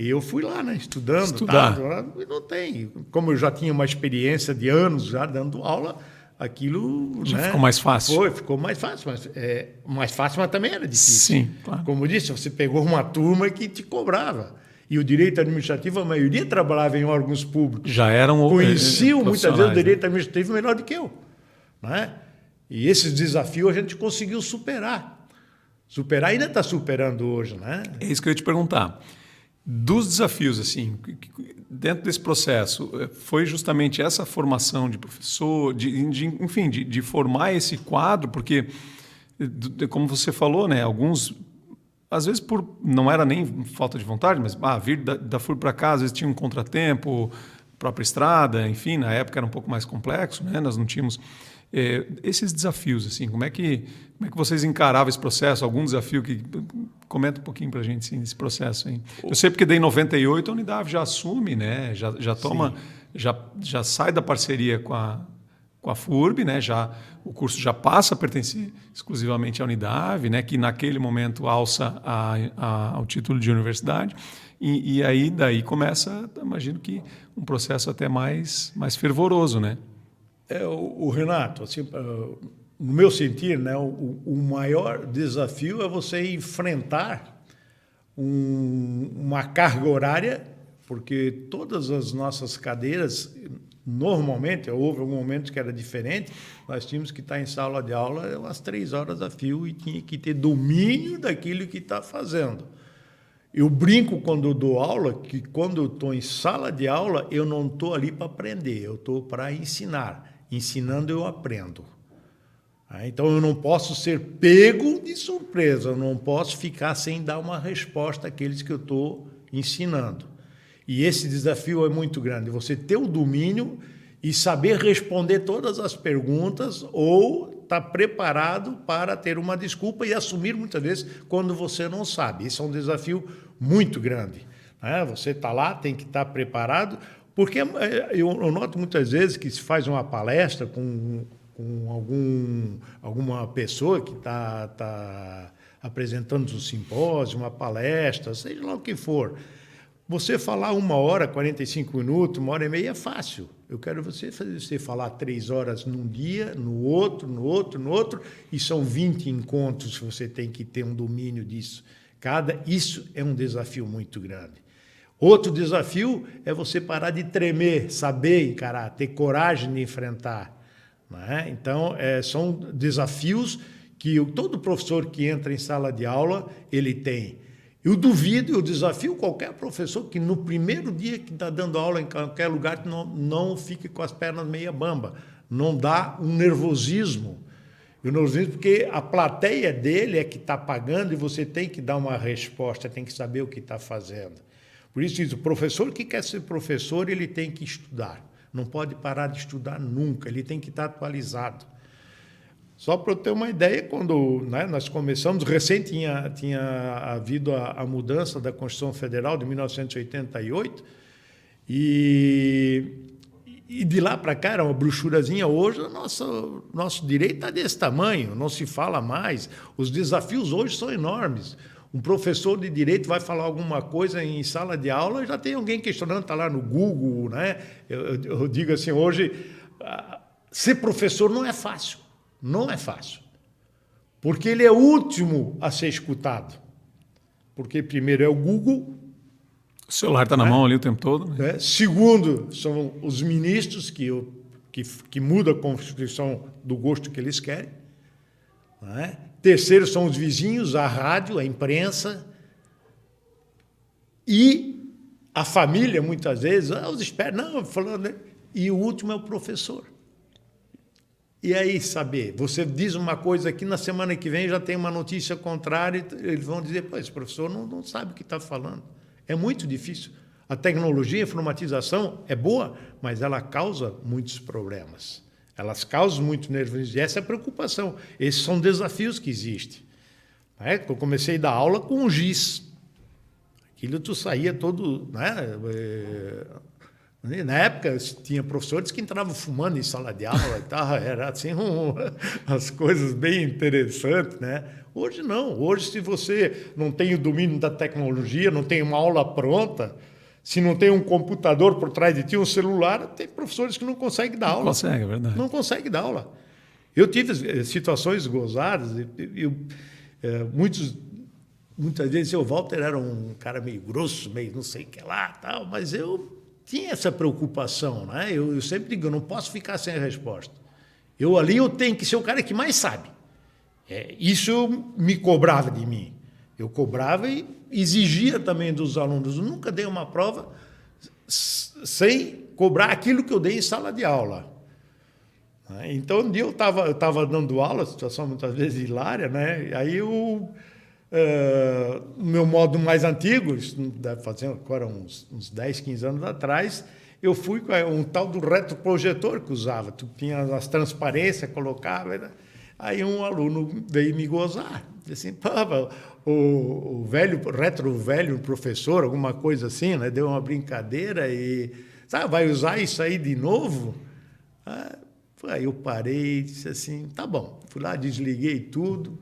E eu fui lá, né, estudando. E não tem. Como eu já tinha uma experiência de anos já dando aula, aquilo... Já ficou mais fácil. Ficou mais fácil. Mais fácil, mas também era difícil. Sim, claro. Como eu disse, você pegou uma turma que te cobrava. E o direito administrativo, a maioria trabalhava em órgãos públicos. Já eram conheciam muitas vezes o direito administrativo melhor do que eu. Né? E esses desafios a gente conseguiu superar. Ainda está superando hoje, né? É isso que eu ia te perguntar. Dos desafios, assim, dentro desse processo, foi justamente essa formação de professor, enfim, de formar esse quadro, porque, como você falou, né, alguns, às vezes não era nem falta de vontade, mas vir da FURB para cá, às vezes tinha um contratempo, própria estrada, enfim, na época era um pouco mais complexo, né, nós não tínhamos... esses desafios, assim, como é que vocês encaravam esse processo? Algum desafio que... Comenta um pouquinho para a gente, sim, desse processo aí. Eu sei porque daí em 98 a Unidade já assume, né? Já toma, já sai da parceria com a FURB, né? O curso já passa a pertencer exclusivamente à Unidade, né? Que naquele momento alça ao título de universidade. E aí daí começa, imagino que um processo até mais fervoroso, né? O Renato, assim, no meu sentir, né, o maior desafio é você enfrentar uma carga horária, porque todas as nossas cadeiras, normalmente, houve algum momento que era diferente, nós tínhamos que estar em sala de aula umas 3 horas a fio e tinha que ter domínio daquilo que está fazendo. Eu brinco quando eu dou aula, que quando eu estou em sala de aula, eu não estou ali para aprender, eu estou para ensinar. Ensinando, eu aprendo. Então, eu não posso ser pego de surpresa, eu não posso ficar sem dar uma resposta àqueles que eu estou ensinando. E esse desafio é muito grande, você ter o domínio e saber responder todas as perguntas ou estar preparado para ter uma desculpa e assumir muitas vezes quando você não sabe. Esse é um desafio muito grande. Você está lá, tem que estar preparado, porque eu noto muitas vezes que se faz uma palestra com alguma pessoa que está apresentando um simpósio, uma palestra, seja lá o que for. Você falar 1 hora, 45 minutos, 1 hora e meia é fácil. Eu quero você fazer você falar 3 horas num dia, no outro, e são 20 encontros que você tem que ter um domínio disso. Isso é um desafio muito grande. Outro desafio é você parar de tremer, saber encarar, ter coragem de enfrentar. Não é? Então, são desafios que todo professor que entra em sala de aula, ele tem. Eu duvido, eu desafio qualquer professor que no primeiro dia que está dando aula em qualquer lugar não fique com as pernas meia bamba, não dá um nervosismo. E o nervosismo porque a plateia dele é que está pagando e você tem que dar uma resposta, tem que saber o que está fazendo. Por isso, o professor que quer ser professor, ele tem que estudar. Não pode parar de estudar nunca, ele tem que estar atualizado. Só para eu ter uma ideia, quando nós começamos, recém tinha havido a mudança da Constituição Federal de 1988, e de lá para cá era uma brochurazinha. Hoje o nosso direito está desse tamanho, não se fala mais. Os desafios hoje são enormes. Um professor de direito vai falar alguma coisa em sala de aula, já tem alguém questionando, está lá no Google. Né? Eu digo assim, hoje, ser professor não é fácil. Não é fácil, porque ele é o último a ser escutado. Porque primeiro é o Google. O celular está na mão ali o tempo todo. Né? Segundo, são os ministros que mudam a Constituição do gosto que eles querem. Né? Terceiro, são os vizinhos, a rádio, a imprensa. E a família, muitas vezes, os esperam, não, falando. E o último é o professor. E aí, saber, você diz uma coisa aqui, na semana que vem já tem uma notícia contrária, eles vão dizer, pô, esse professor não sabe o que está falando. É muito difícil. A tecnologia, a informatização é boa, mas ela causa muitos problemas. Elas causam muito nervosismo. E essa é a preocupação. Esses são desafios que existem. Eu comecei a dar aula com um giz. Aquilo tu saía todo... Na época, tinha professores que entravam fumando em sala de aula e tal, era assim, as coisas bem interessantes, né? Hoje não. Hoje, se você não tem o domínio da tecnologia, não tem uma aula pronta, se não tem um computador por trás de ti, um celular, tem professores que não conseguem dar aula. Não consegue, é verdade. Não conseguem dar aula. Eu tive situações gozadas, muitas vezes o Walter era um cara meio grosso, meio não sei o que lá, tal, mas eu tinha essa preocupação, né? Eu sempre digo, eu não posso ficar sem a resposta. Eu tenho que ser o cara que mais sabe. Isso eu me cobrava de mim. Eu cobrava e exigia também dos alunos. Eu nunca dei uma prova sem cobrar aquilo que eu dei em sala de aula. Então, um dia eu estava dando aula, situação muitas vezes hilária, né? Aí o meu modo mais antigo, isso deve fazer agora uns 10, 15 anos atrás, eu fui com um tal do retroprojetor que usava. Tu tinha as transparências, colocava. Né? Aí um aluno veio me gozar. Disse assim, o velho professor, alguma coisa assim, né? Deu uma brincadeira e... Sabe, vai usar isso aí de novo? Aí eu parei e disse assim, tá bom. Fui lá, desliguei tudo,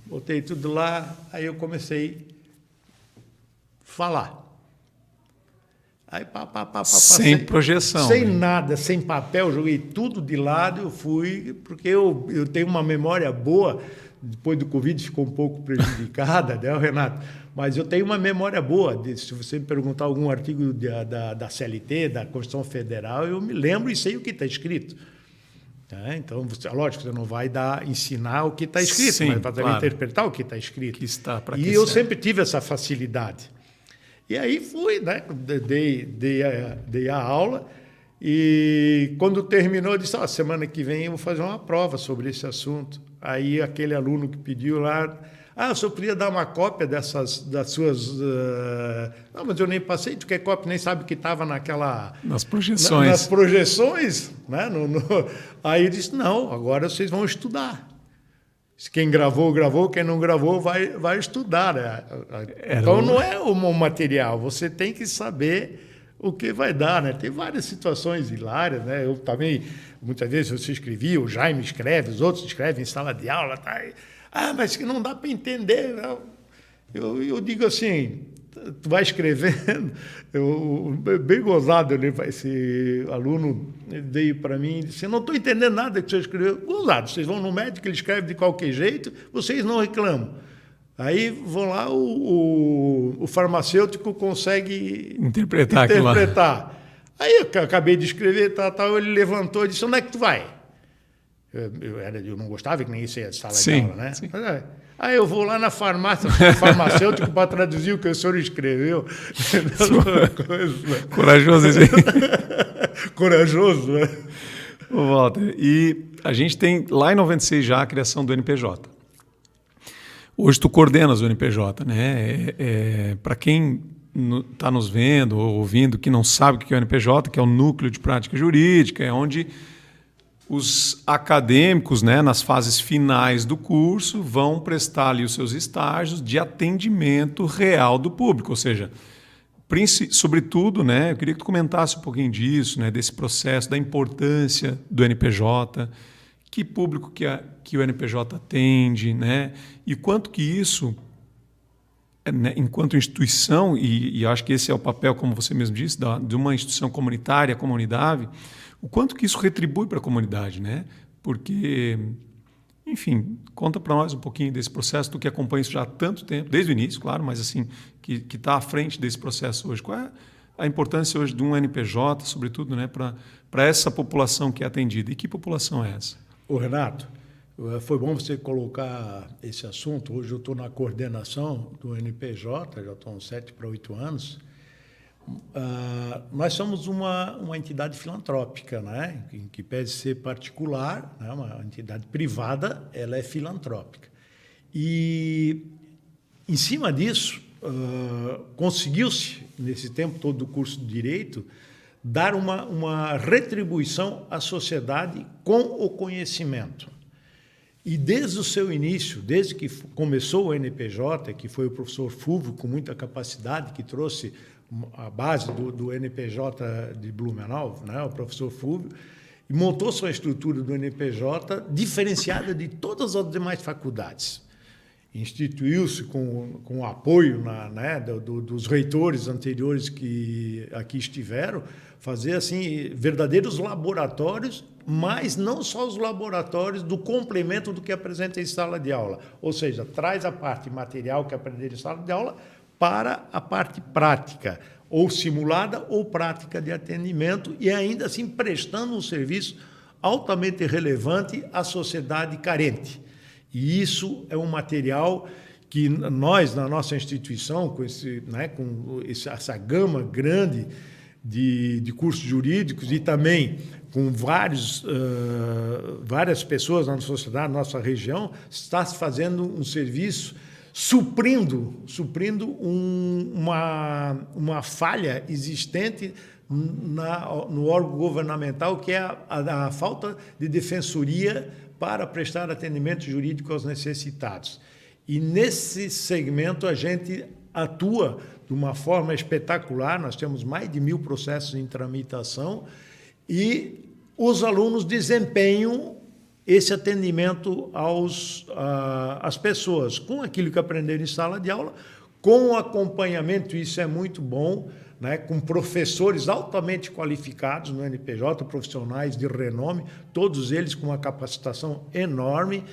botei tudo lá, aí eu comecei a falar. Aí, sem projeção. Sem nada, sem papel, joguei tudo de lado, eu fui, porque eu tenho uma memória boa, depois do Covid ficou um pouco prejudicada, né, Renato? Mas eu tenho uma memória boa, se você me perguntar algum artigo da CLT, da Constituição Federal, eu me lembro e sei o que está escrito. Então, lógico, você não vai ensinar o que está escrito, sim, mas vai também interpretar o que está escrito. Que está, para e que eu serve. sempre tive essa facilidade. E aí fui, né? Dei a aula e quando terminou, eu disse, semana que vem eu vou fazer uma prova sobre esse assunto. Aí aquele aluno que pediu lá, o senhor podia dar uma cópia das suas... Não, mas eu nem passei, tu quer cópia, nem sabe o que estava naquela... Nas projeções. Nas projeções, né? Aí eu disse, não, agora vocês vão estudar. Quem gravou, quem não gravou vai estudar. Né? Então, não é um material, você tem que saber o que vai dar. Né? Tem várias situações hilárias. Né? Eu também, muitas vezes, você escrevia, o Jaime escreve, os outros escrevem em sala de aula. Tá? Mas que não dá para entender. Não. Eu digo assim, tu vai escrevendo, bem gozado, esse aluno veio para mim e disse, eu não estou entendendo nada que você escreveu. Gozado, vocês vão no médico, ele escreve de qualquer jeito, vocês não reclamam. Aí vão lá, o farmacêutico consegue interpretar. Aí eu acabei de escrever, ele levantou e disse, onde é que tu vai? Eu não gostava que nem isso ia de sala de aula, né? Sim. Aí eu vou lá na farmácia, farmacêutico, para traduzir o que o senhor escreveu. Corajoso, gente. Corajoso, né? Ô, Walter, e a gente tem lá em 96 já a criação do NPJ. Hoje tu coordenas o NPJ, né? Para quem está nos vendo ou ouvindo que não sabe o que é o NPJ, que é o Núcleo de Prática Jurídica, é onde os acadêmicos, né, nas fases finais do curso, vão prestar ali os seus estágios de atendimento real do público, ou seja, sobretudo, né, eu queria que tu comentasse um pouquinho disso, né, desse processo, da importância do NPJ, que público que o NPJ atende, né, e quanto que isso, né, enquanto instituição, e acho que esse é o papel, como você mesmo disse, de uma instituição comunitária, como a Unidade, o quanto que isso retribui para a comunidade, né? Porque, enfim, conta para nós um pouquinho desse processo, tu que acompanha isso já há tanto tempo, desde o início, claro, mas assim, que está à frente desse processo hoje. Qual é a importância hoje de um NPJ, sobretudo, né, para essa população que é atendida? E que população é essa? Ô, Renato, foi bom você colocar esse assunto. Hoje eu estou na coordenação do NPJ, já estou uns 7 para 8 anos. Nós somos uma entidade filantrópica, né? Que pede ser particular, né? Uma entidade privada, ela é filantrópica. E, em cima disso, conseguiu-se, nesse tempo todo do curso de Direito, dar uma retribuição à sociedade com o conhecimento. E desde o seu início, desde que começou o NPJ, que foi o professor Fulvio, com muita capacidade, que trouxe a base do NPJ de Blumenau, né, o professor Fulvio, e montou sua estrutura do NPJ diferenciada de todas as demais faculdades. Instituiu-se com o apoio dos reitores anteriores que aqui estiveram, fazer assim verdadeiros laboratórios, mas não só os laboratórios do complemento do que apresenta em sala de aula. Ou seja, traz a parte material que aprender em sala de aula para a parte prática, ou simulada ou prática de atendimento, e ainda assim prestando um serviço altamente relevante à sociedade carente. E isso é um material que nós, na nossa instituição, com essa gama grande de cursos jurídicos e também com várias pessoas na sociedade, na nossa região, está se fazendo um serviço suprindo uma falha existente no órgão governamental, que é a falta de defensoria para prestar atendimento jurídico aos necessitados. E nesse segmento a gente atua de uma forma espetacular, nós temos mais de 1.000 processos em tramitação e os alunos desempenham esse atendimento às pessoas, com aquilo que aprenderam em sala de aula, com o acompanhamento, isso é muito bom, né, com professores altamente qualificados no NPJ, profissionais de renome, todos eles com uma capacitação enorme,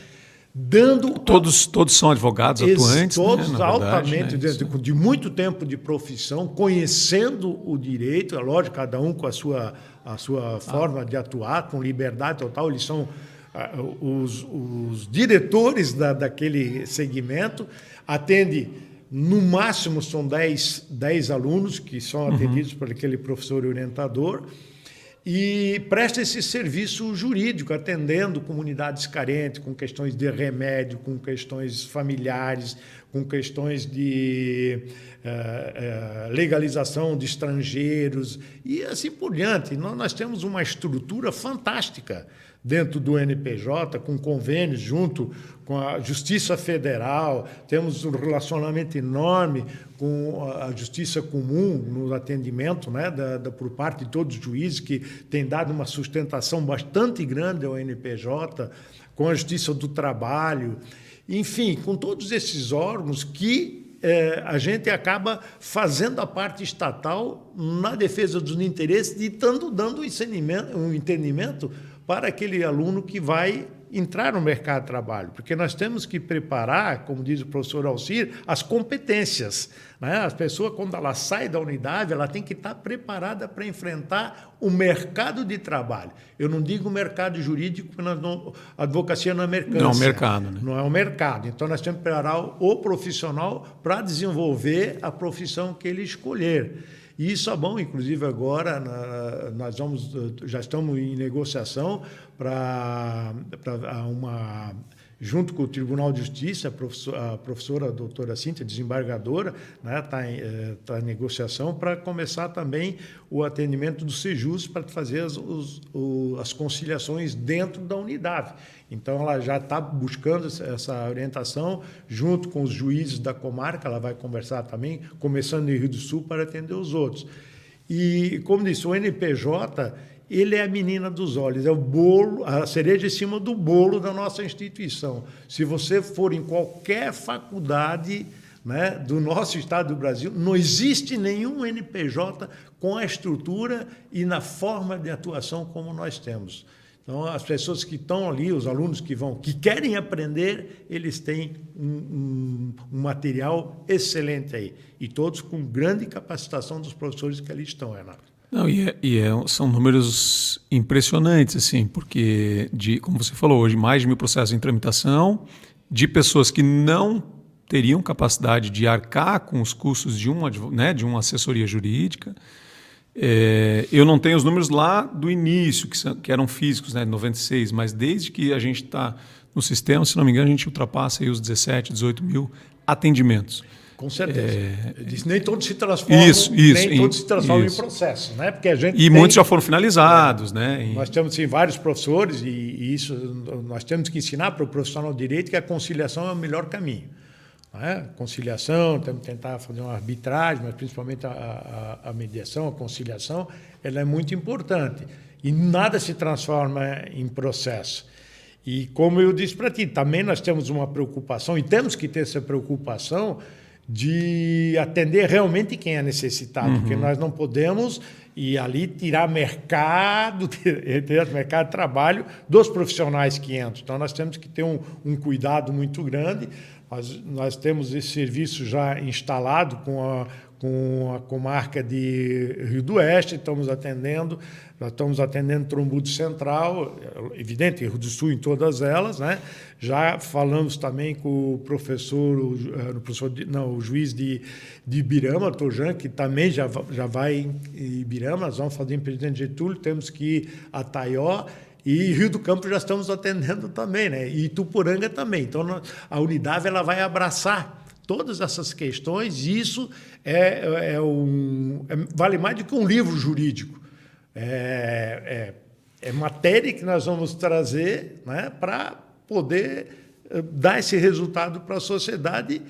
dando... Todos são advogados atuantes, todos, né, altamente, verdade, né, de muito tempo de profissão, conhecendo o direito, é lógico, cada um com a sua forma de atuar, com liberdade total, eles são os diretores daquele segmento, atende, no máximo, são 10 alunos que são atendidos por aquele professor orientador, e presta esse serviço jurídico, atendendo comunidades carentes, com questões de remédio, com questões familiares, com questões de legalização de estrangeiros e assim por diante. Nós temos uma estrutura fantástica dentro do NPJ, com convênios junto com a Justiça Federal, temos um relacionamento enorme com a Justiça Comum no atendimento, né, por parte de todos os juízes, que tem dado uma sustentação bastante grande ao NPJ, com a Justiça do Trabalho, enfim, com todos esses órgãos que a gente acaba fazendo a parte estatal na defesa dos interesses e dando um entendimento para aquele aluno que vai entrar no mercado de trabalho, porque nós temos que preparar, como diz o professor Alcir, as competências, né? A pessoa, quando ela sai da unidade, ela tem que estar preparada para enfrentar o mercado de trabalho. Eu não digo mercado jurídico, porque a advocacia não é mercância. Não é um mercado, né? Não é um mercado. Então, nós temos que preparar o profissional para desenvolver a profissão que ele escolher. E isso é bom, inclusive agora já estamos em negociação junto com o Tribunal de Justiça, a professora doutora Cíntia, desembargadora, está em negociação para começar também o atendimento do Sejus para fazer as conciliações dentro da unidade. Então, ela já está buscando essa orientação junto com os juízes da comarca, ela vai conversar também, começando no Rio do Sul, para atender os outros. E, como disse, o NPJ, ele é a menina dos olhos, é o bolo, a cereja em cima do bolo da nossa instituição. Se você for em qualquer faculdade, né, do nosso estado do Brasil, não existe nenhum NPJ com a estrutura e na forma de atuação como nós temos. Então, as pessoas que estão ali, os alunos que querem aprender, eles têm um material excelente aí. E todos com grande capacitação dos professores que ali estão, Renato. Não, são números impressionantes, assim, porque, como você falou, hoje mais de 1.000 processos em tramitação, de pessoas que não teriam capacidade de arcar com os custos de uma assessoria jurídica. Eu não tenho os números lá do início, que eram físicos, né, de 96, mas desde que a gente está no sistema, se não me engano, a gente ultrapassa aí os 17, 18 mil atendimentos. Com certeza. Nem todos se transformam, em processo, né? Porque muitos já foram finalizados, né? Nós temos vários professores e isso nós temos que ensinar para o profissional de direito que a conciliação é o melhor caminho. Conciliação, temos que tentar fazer uma arbitragem, mas principalmente a mediação, a conciliação, ela é muito importante. E nada se transforma em processo. E como eu disse para ti, também nós temos uma preocupação, e temos que ter essa preocupação de atender realmente quem é necessitado, porque nós não podemos ir ali tirar mercado de trabalho dos profissionais que entram. Então, nós temos que ter um cuidado muito grande. Nós temos esse serviço já instalado com a comarca de Rio do Oeste, nós estamos atendendo Trombudo Central, evidente, Rio do Sul em todas elas, né? Já falamos também com o o juiz de Ibirama, Tojan, que também já vai em Ibirama, nós vamos fazer em Presidente Getúlio, temos que ir a Taió, e Rio do Campo já estamos atendendo também, né? E Ituporanga também. Então, a unidade ela vai abraçar todas essas questões, e isso vale mais do que um livro jurídico. É matéria que nós vamos trazer, né, para poder dar esse resultado para a sociedade.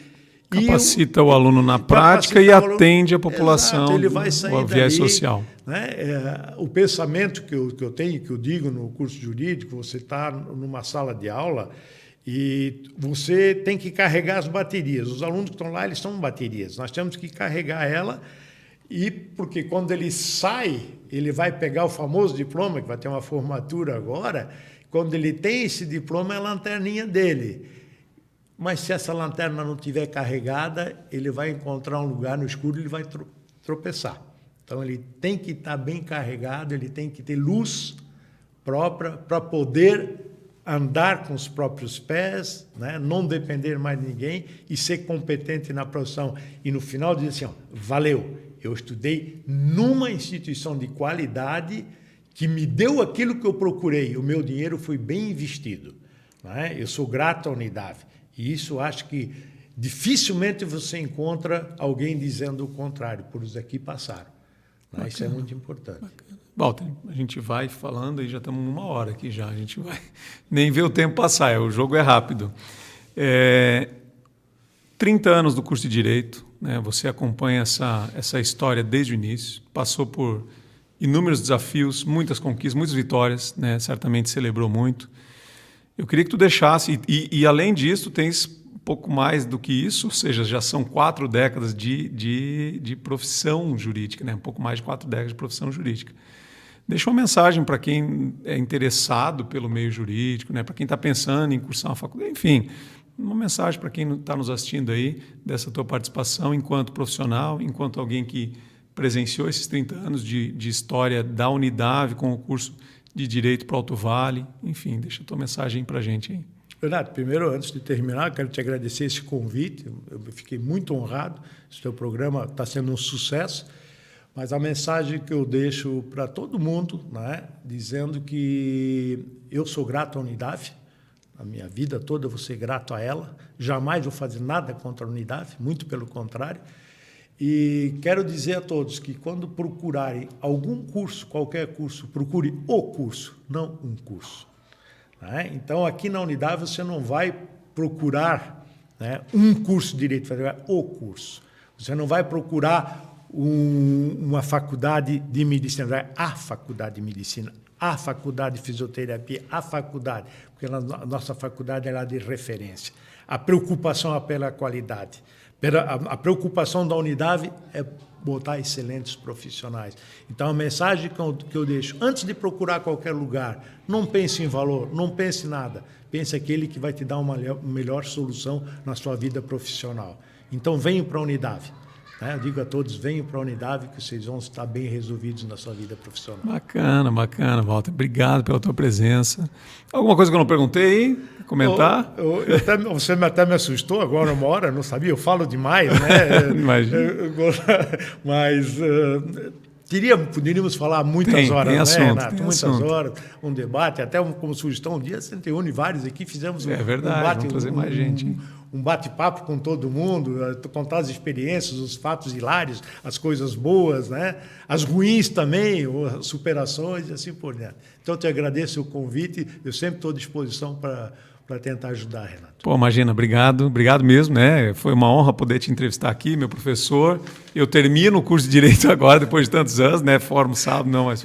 Capacita o aluno na prática e atende a população. Exato, ele vai sair do viés dali, social. Né? O pensamento que eu tenho, que eu digo no curso jurídico, você está numa sala de aula e você tem que carregar as baterias. Os alunos que estão lá, eles são baterias. Nós temos que carregar ela, porque quando ele sai, ele vai pegar o famoso diploma, que vai ter uma formatura agora. Quando ele tem esse diploma, é a lanterninha dele. Mas se essa lanterna não estiver carregada, ele vai encontrar um lugar no escuro e ele vai tropeçar. Então, ele tem que estar bem carregado, ele tem que ter luz própria para poder andar com os próprios pés, né? Não depender mais de ninguém e ser competente na profissão. E, no final, dizer assim, valeu, eu estudei numa instituição de qualidade que me deu aquilo que eu procurei. O meu dinheiro foi bem investido, né? Eu sou grato à unidade. E isso acho que dificilmente você encontra alguém dizendo o contrário, por os aqui passaram. Né? Isso é muito importante. Walter, a gente vai falando e já estamos numa hora aqui já. A gente vai nem ver o tempo passar, o jogo é rápido. 30 anos do curso de Direito, né? Você acompanha essa história desde o início, passou por inúmeros desafios, muitas conquistas, muitas vitórias, né? Certamente celebrou muito. Eu queria que tu deixasse, e além disso, tens um pouco mais do que isso, ou seja, já são 4 décadas de profissão jurídica, né? Um pouco mais de 4 décadas de profissão jurídica. Deixa uma mensagem para quem é interessado pelo meio jurídico, né? Para quem está pensando em cursar uma faculdade, enfim, uma mensagem para quem está nos assistindo aí, dessa tua participação enquanto profissional, enquanto alguém que presenciou esses 30 anos de história da Unidave com o curso de Direito para o Alto Vale. Enfim, deixa a tua mensagem para a gente aí. Renato, primeiro, antes de terminar, quero te agradecer esse convite. Eu fiquei muito honrado. Esse teu programa está sendo um sucesso. Mas a mensagem que eu deixo para todo mundo, né, dizendo que eu sou grato à Unidave, a minha vida toda eu vou ser grato a ela, jamais vou fazer nada contra a Unidave, muito pelo contrário. E quero dizer a todos que quando procurarem algum curso, qualquer curso, procure o curso, não um curso. Né? Então, aqui na Unidave você não vai procurar, né, um curso de Direito Federal, o curso. Você não vai procurar uma faculdade de medicina, a faculdade de medicina, a faculdade de fisioterapia, a faculdade, porque a nossa faculdade é lá de referência. A preocupação é pela qualidade. A preocupação da Unidave é botar excelentes profissionais. Então, a mensagem que eu deixo, antes de procurar qualquer lugar, não pense em valor, não pense em nada. Pense aquele que vai te dar uma melhor solução na sua vida profissional. Então, venham para a Unidave. Eu digo a todos, venham para a Unidave que vocês vão estar bem resolvidos na sua vida profissional. Bacana, bacana, Walter. Obrigado pela tua presença. Alguma coisa que eu não perguntei aí? Comentar? Você até me assustou agora uma hora, não sabia, eu falo demais, né? Imagina. Mas poderíamos falar muitas horas, tem né, assunto, Renato? tem Muitas assunto. horas, um debate, até como sugestão, um dia você reúne vários aqui, fizemos É verdade, um debate, vamos trazer mais gente, hein? Um bate-papo com todo mundo, contar as experiências, os fatos hilários, as coisas boas, né? As ruins também, as superações e assim por diante. Então, eu te agradeço o convite, eu sempre estou à disposição para tentar ajudar, Renato. Pô, imagina, obrigado mesmo, né? Foi uma honra poder te entrevistar aqui, meu professor. Eu termino o curso de Direito agora, depois de tantos anos, né? Formo sábado, não, mas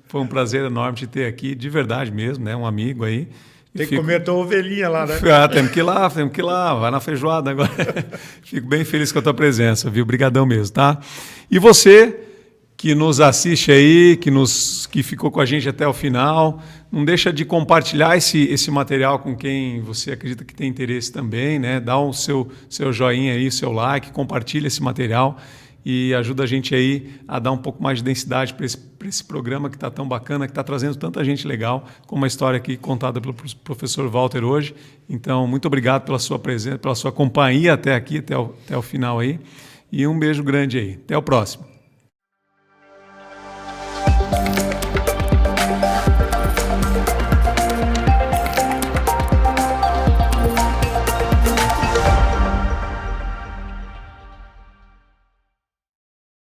foi um prazer enorme te ter aqui, de verdade mesmo, né? Um amigo aí. Tem que comer a tua ovelhinha lá, né? Temos que ir lá, vai na feijoada agora. Fico bem feliz com a tua presença, viu? Obrigadão mesmo, tá? E você que nos assiste aí, que ficou com a gente até o final, não deixa de compartilhar esse material com quem você acredita que tem interesse também, né? Dá o seu joinha aí, seu like, compartilha esse material e ajuda a gente aí a dar um pouco mais de densidade para esse programa que está tão bacana, que está trazendo tanta gente legal, como a história aqui contada pelo professor Walter hoje. Então, muito obrigado pela sua presença, pela sua companhia até aqui, até o final aí. E um beijo grande aí. Até o próximo.